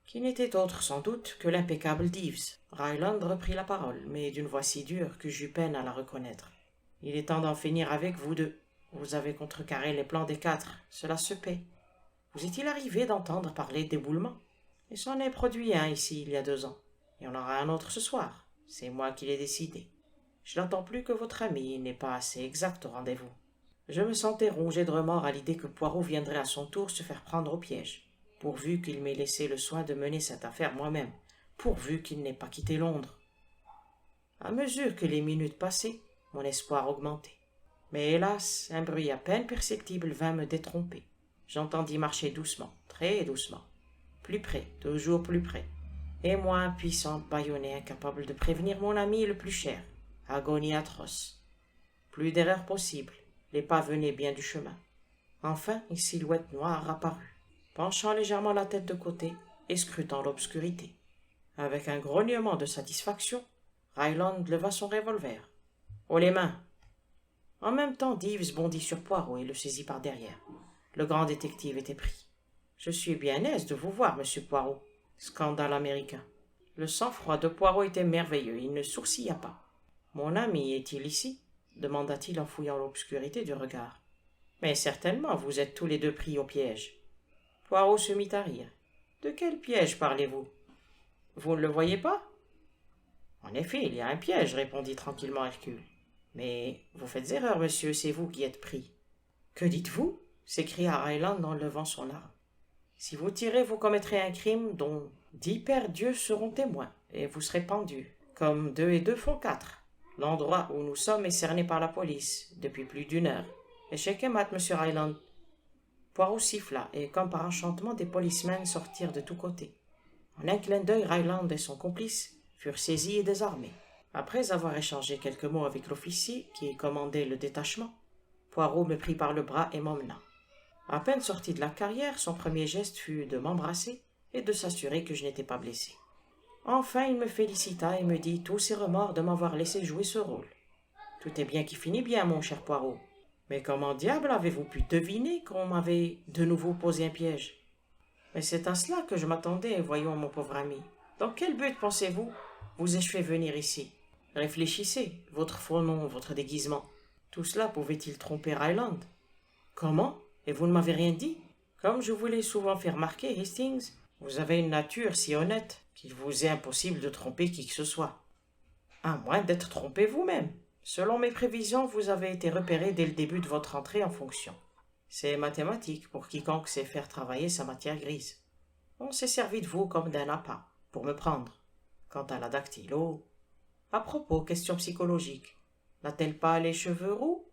A: qui n'était autre sans doute que l'impeccable Deeves. Ryland reprit la parole, mais d'une voix si dure que j'eus peine à la reconnaître. « Il est temps d'en finir avec vous deux. Vous avez contrecarré les plans des 4, cela se paie. Vous est-il arrivé d'entendre parler d'éboulement? Il s'en est produit un ici il y a 2 ans. Il y en aura un autre ce soir. C'est moi qui l'ai décidé. Je n'entends plus que votre ami n'est pas assez exact au rendez-vous. » Je me sentais rongé de remords à l'idée que Poirot viendrait à son tour se faire prendre au piège, pourvu qu'il m'ait laissé le soin de mener cette affaire moi-même, pourvu qu'il n'ait pas quitté Londres. À mesure que les minutes passaient, mon espoir augmentait. Mais hélas, un bruit à peine perceptible vint me détromper. J'entendis marcher doucement, très doucement, plus près, toujours plus près, et moi impuissant, bâillonné, incapable de prévenir mon ami le plus cher. Agonie atroce. Plus d'erreur possible. Les pas venaient bien du chemin. Enfin, une silhouette noire apparut, penchant légèrement la tête de côté et scrutant l'obscurité. Avec un grognement de satisfaction, Ryland leva son revolver. « Haut les mains !» En même temps, Deeves bondit sur Poirot et le saisit par derrière. Le grand détective était pris. « Je suis bien aise de vous voir, monsieur Poirot. » Scandale américain. Le sang-froid de Poirot était merveilleux, il ne sourcilla pas. « Mon ami est-il ici ?» demanda-t-il en fouillant l'obscurité du regard. « Mais certainement, vous êtes tous les deux pris au piège. » Poirot se mit à rire. « De quel piège parlez-vous? Vous ne le voyez pas? » « En effet, il y a un piège, » répondit tranquillement Hercule. « Mais vous faites erreur, monsieur, c'est vous qui êtes pris. »« Que dites-vous? » s'écria Ryland en levant son arme. « Si vous tirez, vous commettrez un crime dont 10 pères Dieu seront témoins, et vous serez pendu, comme 2 et 2 font 4. L'endroit où nous sommes est cerné par la police, depuis plus d'1 heure. Échec et mat, monsieur Ryland. » Poirot siffla, et comme par enchantement, des policemen sortirent de tous côtés. En un clin d'œil, Ryland et son complice furent saisis et désarmés. Après avoir échangé quelques mots avec l'officier qui commandait le détachement, Poirot me prit par le bras et m'emmena. À peine sorti de la carrière, son premier geste fut de m'embrasser et de s'assurer que je n'étais pas blessé. Enfin, il me félicita et me dit tous ses remords de m'avoir laissé jouer ce rôle. « Tout est bien qui finit bien, mon cher Poirot. Mais comment diable avez-vous pu deviner qu'on m'avait de nouveau posé un piège? Mais c'est à cela que je m'attendais, voyons, mon pauvre ami. Dans quel but pensez-vous vous ai-je fait venir ici? Réfléchissez, votre faux nom, votre déguisement. Tout cela pouvait-il tromper Ryland? Comment? Et vous ne m'avez rien dit? Comme je vous l'ai souvent fait remarquer, Hastings, vous avez une nature si honnête qu'il vous est impossible de tromper qui que ce soit. À moins d'être trompé vous-même. Selon mes prévisions, vous avez été repéré dès le début de votre entrée en fonction. C'est mathématique pour quiconque sait faire travailler sa matière grise. On s'est servi de vous comme d'un appât, pour me prendre. Quant à la dactylo... À propos, question psychologique. N'a-t-elle pas les cheveux roux?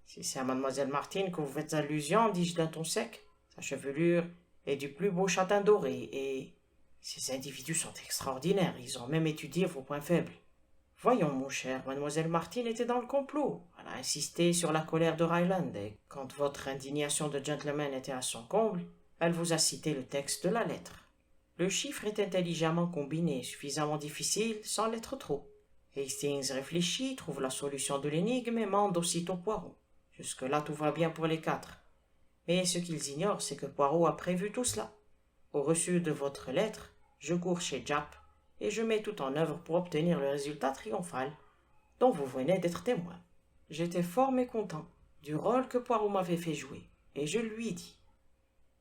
A: Si c'est à mademoiselle Martin que vous faites allusion, dis-je d'un ton sec, sa chevelure est du plus beau châtain doré, et ces individus sont extraordinaires, ils ont même étudié vos points faibles. Voyons, mon cher, mademoiselle Martin était dans le complot. Elle a insisté sur la colère de Ryland, et quand votre indignation de gentleman était à son comble, elle vous a cité le texte de la lettre. Le chiffre est intelligemment combiné, suffisamment difficile sans l'être trop. Hastings réfléchit, trouve la solution de l'énigme et mande aussitôt Poirot. Jusque-là, tout va bien pour les quatre. Mais ce qu'ils ignorent, c'est que Poirot a prévu tout cela. Au reçu de votre lettre, je cours chez Japp et je mets tout en œuvre pour obtenir le résultat triomphal dont vous venez d'être témoin. J'étais fort mécontent du rôle que Poirot m'avait fait jouer, et je lui dis,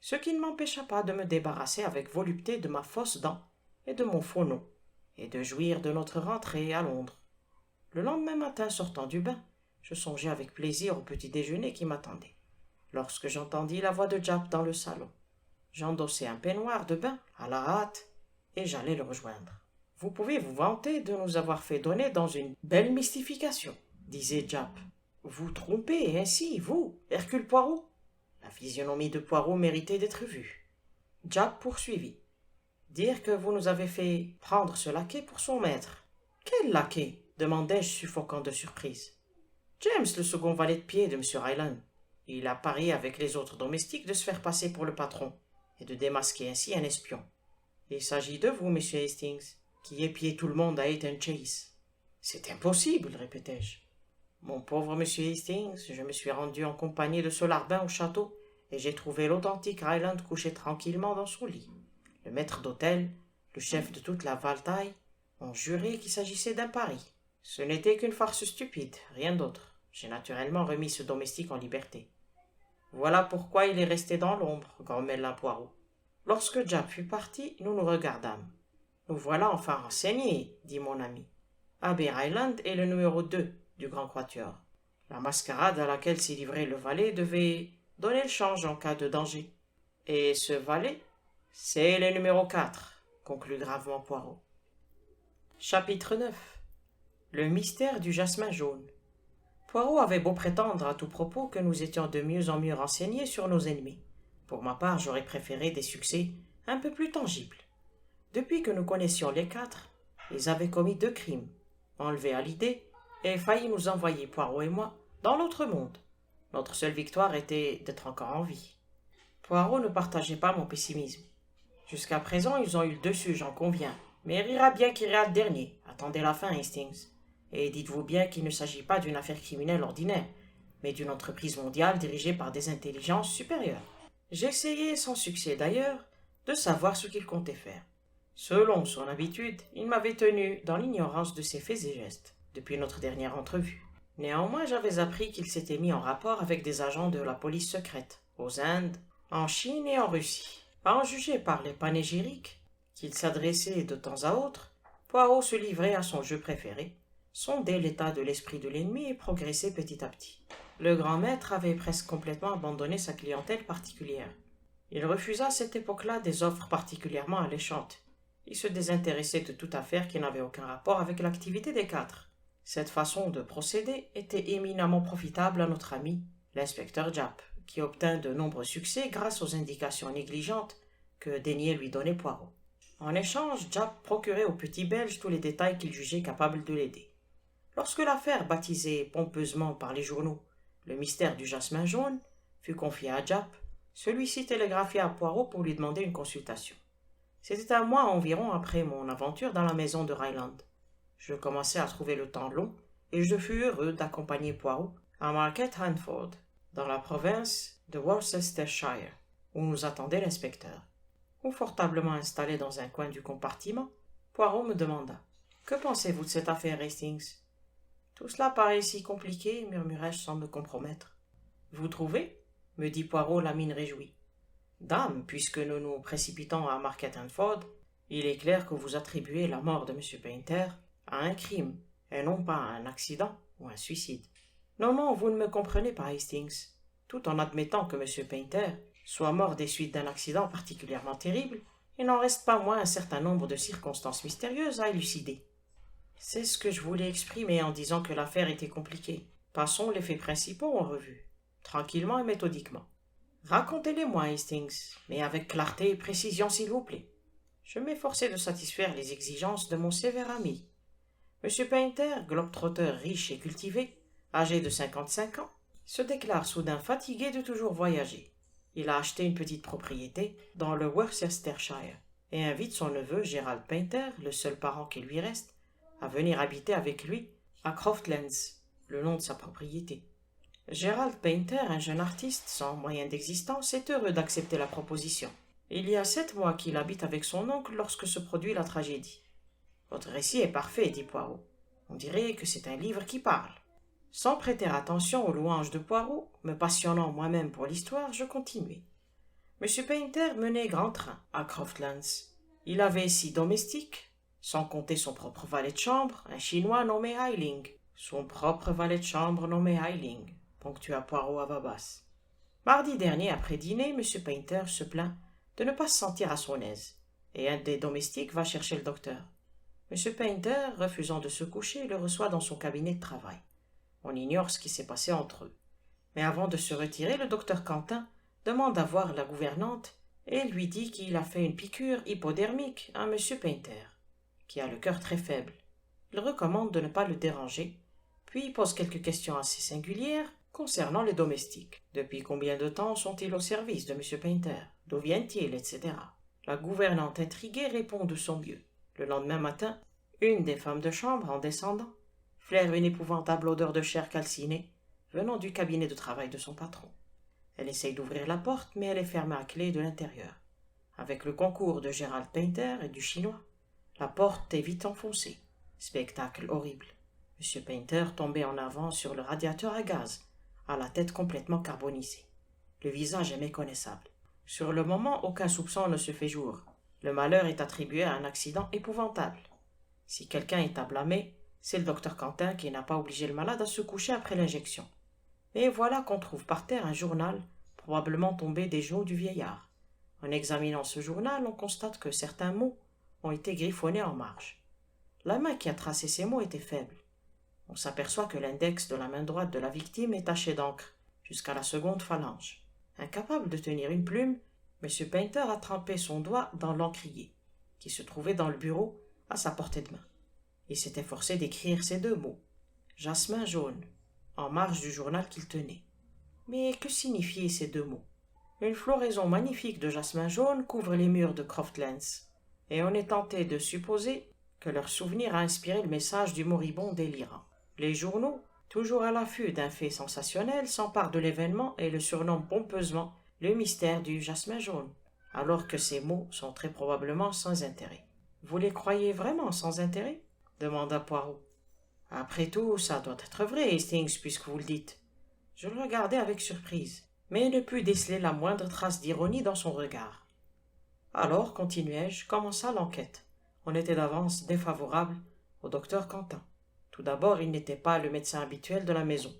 A: ce qui ne m'empêcha pas de me débarrasser avec volupté de ma fausse dent et de mon faux nom, et de jouir de notre rentrée à Londres. Le lendemain matin, sortant du bain, je songeais avec plaisir au petit déjeuner qui m'attendait, lorsque j'entendis la voix de Japp dans le salon. J'endossai un peignoir de bain à la hâte, et j'allais le rejoindre. « Vous pouvez vous vanter de nous avoir fait donner dans une belle mystification, » disait Japp. « Vous trompez ainsi, vous, Hercule Poirot ?» La physionomie de Poirot méritait d'être vue. Japp poursuivit. « Dire que vous nous avez fait prendre ce laquais pour son maître. »« Quel laquais ?» demandai-je, suffocant de surprise. « James, le second valet de pied de M. Ryland. Il a parié avec les autres domestiques de se faire passer pour le patron et de démasquer ainsi un espion. Il s'agit de vous, monsieur Hastings, qui épiez tout le monde à Eton Chase. »« C'est impossible, répétai-je. Mon pauvre monsieur Hastings, je me suis rendu en compagnie de ce larbin au château, et j'ai trouvé l'authentique Ryland couché tranquillement dans son lit. Le maître d'hôtel, le chef de toute la Valtaille, ont juré qu'il s'agissait d'un pari. Ce n'était qu'une farce stupide, rien d'autre. J'ai naturellement remis ce domestique en liberté. Voilà pourquoi il est resté dans l'ombre, grommela Poirot. Lorsque Japp fut parti, nous nous regardâmes. Nous voilà enfin renseignés, dit mon ami. Abbé Ryland est le numéro 2 du Grand Quatuor. La mascarade à laquelle s'est livré le valet devait donner le change en cas de danger. Et ce valet, c'est le numéro 4, conclut gravement Poirot. Chapitre 9. Le mystère du jasmin jaune. Poirot avait beau prétendre à tout propos que nous étions de mieux en mieux renseignés sur nos ennemis. Pour ma part, j'aurais préféré des succès un peu plus tangibles. Depuis que nous connaissions les quatre, ils avaient commis 2 crimes, enlevé à l'idée et failli nous envoyer, Poirot et moi, dans l'autre monde. Notre seule victoire était d'être encore en vie. Poirot ne partageait pas mon pessimisme. Jusqu'à présent, ils ont eu le dessus, j'en conviens. Mais il rira bien qui rira le dernier. Attendez la fin, Hastings. Et dites-vous bien qu'il ne s'agit pas d'une affaire criminelle ordinaire, mais d'une entreprise mondiale dirigée par des intelligences supérieures. J'essayai, sans succès d'ailleurs, de savoir ce qu'il comptait faire. Selon son habitude, il m'avait tenu dans l'ignorance de ses faits et gestes, depuis notre dernière entrevue. Néanmoins, j'avais appris qu'il s'était mis en rapport avec des agents de la police secrète, aux Indes, en Chine et en Russie. À en juger par les panégyriques qu'il s'adressait de temps à autre, Poirot se livrait à son jeu préféré, sondait l'état de l'esprit de l'ennemi et progressait petit à petit. Le grand maître avait presque complètement abandonné sa clientèle particulière. Il refusa à cette époque-là des offres particulièrement alléchantes. Il se désintéressait de toute affaire qui n'avait aucun rapport avec l'activité des quatre. Cette façon de procéder était éminemment profitable à notre ami, l'inspecteur Japp, qui obtint de nombreux succès grâce aux indications négligentes que daignait lui donner Poirot. En échange, Japp procurait au petit Belge tous les détails qu'il jugeait capables de l'aider. Lorsque l'affaire, baptisée pompeusement par les journaux le mystère du jasmin jaune, fut confiée à Japp, celui-ci télégraphia à Poirot pour lui demander une consultation. C'était un mois environ après mon aventure dans la maison de Ryland. Je commençais à trouver le temps long, et je fus heureux d'accompagner Poirot à Market Handford, dans la province de Worcestershire, où nous attendait l'inspecteur. Confortablement installé dans un coin du compartiment, Poirot me demanda « Que pensez-vous de cette affaire, Hastings ?» « Tout cela paraît si compliqué, murmurai-je sans me compromettre. « Vous trouvez ?» me dit Poirot, la mine réjouie. « Dame, puisque nous nous précipitons à Market Handford, il est clair que vous attribuez la mort de M. Painter à un crime, et non pas à un accident ou un suicide. Non, non, vous ne me comprenez pas, Hastings. Tout en admettant que M. Painter soit mort des suites d'un accident particulièrement terrible, il n'en reste pas moins un certain nombre de circonstances mystérieuses à élucider. C'est ce que je voulais exprimer en disant que l'affaire était compliquée. Passons les faits principaux en revue, tranquillement et méthodiquement. Racontez-les-moi, Hastings, mais avec clarté et précision, s'il vous plaît. Je m'efforçais de satisfaire les exigences de mon sévère ami. M. Painter, globe-trotter riche et cultivé, âgé de 55 ans, se déclare soudain fatigué de toujours voyager. Il a acheté une petite propriété dans le Worcestershire et invite son neveu Gerald Painter, le seul parent qui lui reste, à venir habiter avec lui à Croftlands, le nom de sa propriété. Gerald Painter, un jeune artiste sans moyen d'existence, est heureux d'accepter la proposition. Il y a 7 mois qu'il habite avec son oncle lorsque se produit la tragédie. Votre récit est parfait, dit Poirot. On dirait que c'est un livre qui parle. Sans prêter attention aux louanges de Poirot, me passionnant moi-même pour l'histoire, je continuai. M. Painter menait grand train à Croftlands. Il avait 6 domestiques, sans compter son propre valet de chambre, un Chinois nommé Hailing. Son propre valet de chambre nommé Hailing, ponctua Poirot à voix basse. Mardi dernier, après dîner, M. Painter se plaint de ne pas se sentir à son aise, et un des domestiques va chercher le docteur. M. Painter, refusant de se coucher, le reçoit dans son cabinet de travail. On ignore ce qui s'est passé entre eux. Mais avant de se retirer, le docteur Quentin demande à voir la gouvernante et lui dit qu'il a fait une piqûre hypodermique à M. Painter, qui a le cœur très faible. Il recommande de ne pas le déranger, puis pose quelques questions assez singulières concernant les domestiques. Depuis combien de temps sont-ils au service de M. Painter? D'où viennent-ils, etc. La gouvernante intriguée répond de son mieux. Le lendemain matin, une des femmes de chambre, en descendant, flaire une épouvantable odeur de chair calcinée venant du cabinet de travail de son patron. Elle essaye d'ouvrir la porte, mais elle est fermée à clé de l'intérieur. Avec le concours de Gerald Painter et du Chinois, la porte est vite enfoncée. Spectacle horrible. M. Painter tombé en avant sur le radiateur à gaz, à la tête complètement carbonisée. Le visage est méconnaissable. Sur le moment, aucun soupçon ne se fait jour. Le malheur est attribué à un accident épouvantable. Si quelqu'un est à blâmer, c'est le docteur Quentin qui n'a pas obligé le malade à se coucher après l'injection. Mais voilà qu'on trouve par terre un journal, probablement tombé des genoux du vieillard. En examinant ce journal, on constate que certains mots ont été griffonnés en marge. La main qui a tracé ces mots était faible. On s'aperçoit que l'index de la main droite de la victime est taché d'encre jusqu'à la seconde phalange. Incapable de tenir une plume, M. Painter a trempé son doigt dans l'encrier, qui se trouvait dans le bureau à sa portée de main. Il s'est efforcé d'écrire ces 2 mots, jasmin jaune, en marge du journal qu'il tenait. Mais que signifiaient ces 2 mots? Une floraison magnifique de jasmin jaune couvre les murs de Croftlands, et on est tenté de supposer que leur souvenir a inspiré le message du moribond délirant. Les journaux, toujours à l'affût d'un fait sensationnel, s'emparent de l'événement et le surnomment pompeusement le mystère du jasmin jaune, alors que ces mots sont très probablement sans intérêt. Vous les croyez vraiment sans intérêt? Demanda Poirot. Après tout, ça doit être vrai, Hastings, puisque vous le dites. Je le regardai avec surprise, mais ne pus déceler la moindre trace d'ironie dans son regard. Alors, continuai-je, commença l'enquête. On était d'avance défavorable au docteur Quentin. Tout d'abord, il n'était pas le médecin habituel de la maison,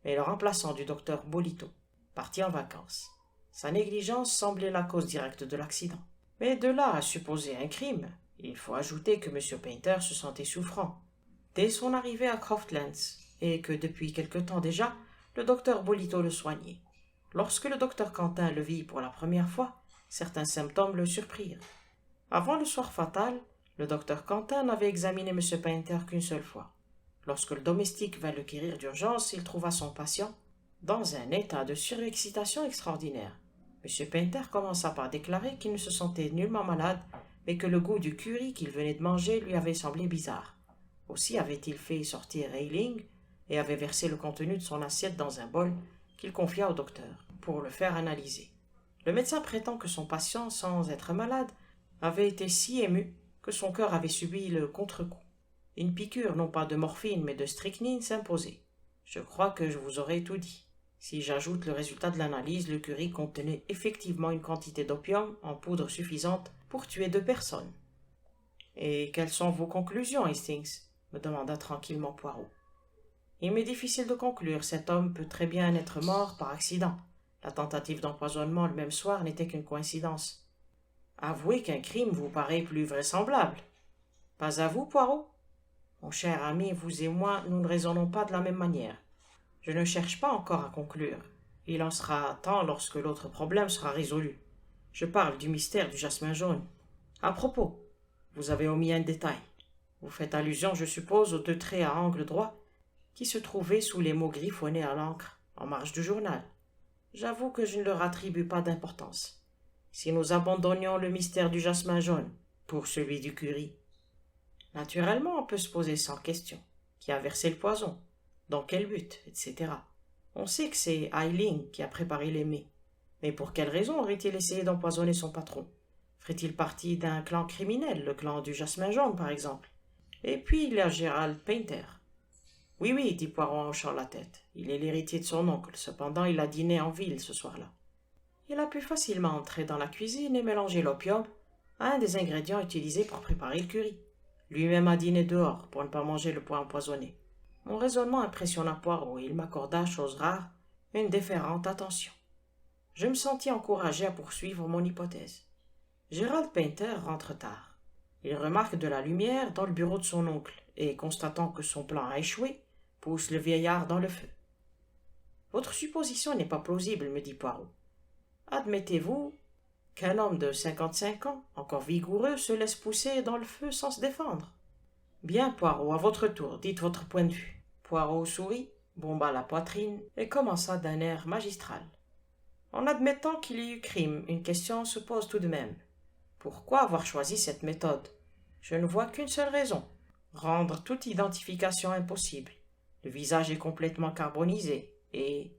A: mais le remplaçant du docteur Bolito, parti en vacances. Sa négligence semblait la cause directe de l'accident. Mais de là à supposer un crime, il faut ajouter que M. Painter se sentait souffrant dès son arrivée à Croftlands, et que depuis quelque temps déjà, le docteur Bolito le soignait. Lorsque le docteur Quentin le vit pour la première fois, certains symptômes le surprirent. Avant le soir fatal, le docteur Quentin n'avait examiné M. Painter qu'une seule fois. Lorsque le domestique vint le quérir d'urgence, il trouva son patient dans un état de surexcitation extraordinaire. M. Painter commença par déclarer qu'il ne se sentait nullement malade, mais que le goût du curry qu'il venait de manger lui avait semblé bizarre. Aussi avait-il fait sortir Hailing et avait versé le contenu de son assiette dans un bol qu'il confia au docteur pour le faire analyser. Le médecin prétend que son patient, sans être malade, avait été si ému que son cœur avait subi le contre-coup. Une piqûre, non pas de morphine, mais de strychnine, s'imposait. Je crois que je vous aurai tout dit. Si j'ajoute le résultat de l'analyse, le curry contenait effectivement une quantité d'opium en poudre suffisante pour tuer 2 personnes. « Et quelles sont vos conclusions, Hastings ?» me demanda tranquillement Poirot. « Il m'est difficile de conclure. Cet homme peut très bien être mort par accident. La tentative d'empoisonnement le même soir n'était qu'une coïncidence. Avouez qu'un crime vous paraît plus vraisemblable. Pas à vous, Poirot ? Mon cher ami, vous et moi, nous ne raisonnons pas de la même manière. Je ne cherche pas encore à conclure. Il en sera temps lorsque l'autre problème sera résolu. Je parle du mystère du jasmin jaune. À propos, vous avez omis un détail. Vous faites allusion, je suppose, aux 2 traits à angle droit qui se trouvaient sous les mots griffonnés à l'encre en marge du journal. J'avoue que je ne leur attribue pas d'importance. Si nous abandonnions le mystère du jasmin jaune pour celui du curry, naturellement on peut se poser 100 questions. Qui a versé le poison? Dans quel but? Etc. On sait que c'est Ailing qui a préparé les mets. Mais pour quelle raison aurait-il essayé d'empoisonner son patron? Ferait-il partie d'un clan criminel, le clan du jasmin jaune par exemple? Et puis il y a Gerald Painter. Oui, oui, dit Poirot en hochant la tête. Il est l'héritier de son oncle, cependant il a dîné en ville ce soir-là. Il a pu facilement entrer dans la cuisine et mélanger l'opium à un des ingrédients utilisés pour préparer le curry. Lui-même a dîné dehors pour ne pas manger le pois empoisonné. Mon raisonnement impressionna Poirot et il m'accorda, chose rare, une déférente attention. Je me sentis encouragé à poursuivre mon hypothèse. Gerald Painter rentre tard. Il remarque de la lumière dans le bureau de son oncle et, constatant que son plan a échoué, pousse le vieillard dans le feu. Votre supposition n'est pas plausible, me dit Poirot. Admettez-vous qu'un homme de 55 ans, encore vigoureux, se laisse pousser dans le feu sans se défendre? Bien, Poirot, à votre tour, dites votre point de vue. Poirot sourit, bomba la poitrine et commença d'un air magistral. En admettant qu'il y eut crime, une question se pose tout de même. Pourquoi avoir choisi cette méthode? Je ne vois qu'une seule raison. Rendre toute identification impossible. Le visage est complètement carbonisé et...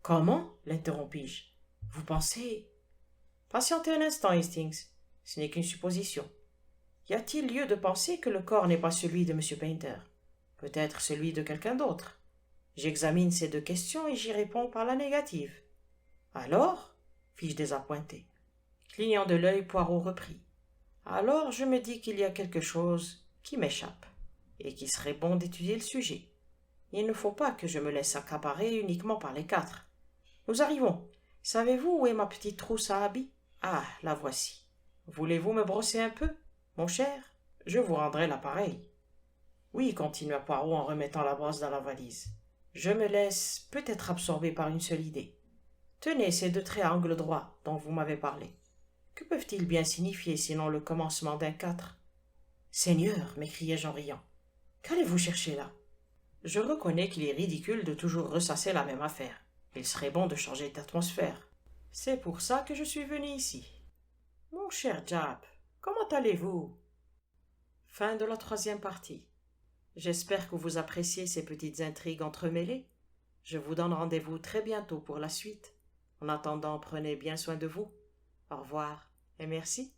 A: Comment? L'interrompis-je. Vous pensez... Patientez un instant, Hastings. Ce n'est qu'une supposition. Y a-t-il lieu de penser que le corps n'est pas celui de M. Painter? Peut-être celui de quelqu'un d'autre. J'examine ces 2 questions et j'y réponds par la négative. Alors? Fis-je désappointé. Clignant de l'œil, Poirot reprit. Alors je me dis qu'il y a quelque chose qui m'échappe et qu'il serait bon d'étudier le sujet. Il ne faut pas que je me laisse accaparer uniquement par les 4. Nous arrivons. Savez-vous où est ma petite trousse à habits? Ah, la voici. Voulez-vous me brosser un peu, mon cher? Je vous rendrai l'appareil. Oui, continua Poirot en remettant la brosse dans la valise. Je me laisse peut-être absorber par une seule idée. Tenez ces 2 traits à angle droit dont vous m'avez parlé. Que peuvent-ils bien signifier sinon le commencement d'un 4? Seigneur, m'écriai-je en riant, qu'allez-vous chercher là? Je reconnais qu'il est ridicule de toujours ressasser la même affaire. Il serait bon de changer d'atmosphère. C'est pour ça que je suis venu ici. Mon cher Japp, comment allez-vous? Fin de la 3e partie. J'espère que vous appréciez ces petites intrigues entremêlées. Je vous donne rendez-vous très bientôt pour la suite. En attendant, prenez bien soin de vous. Au revoir et merci.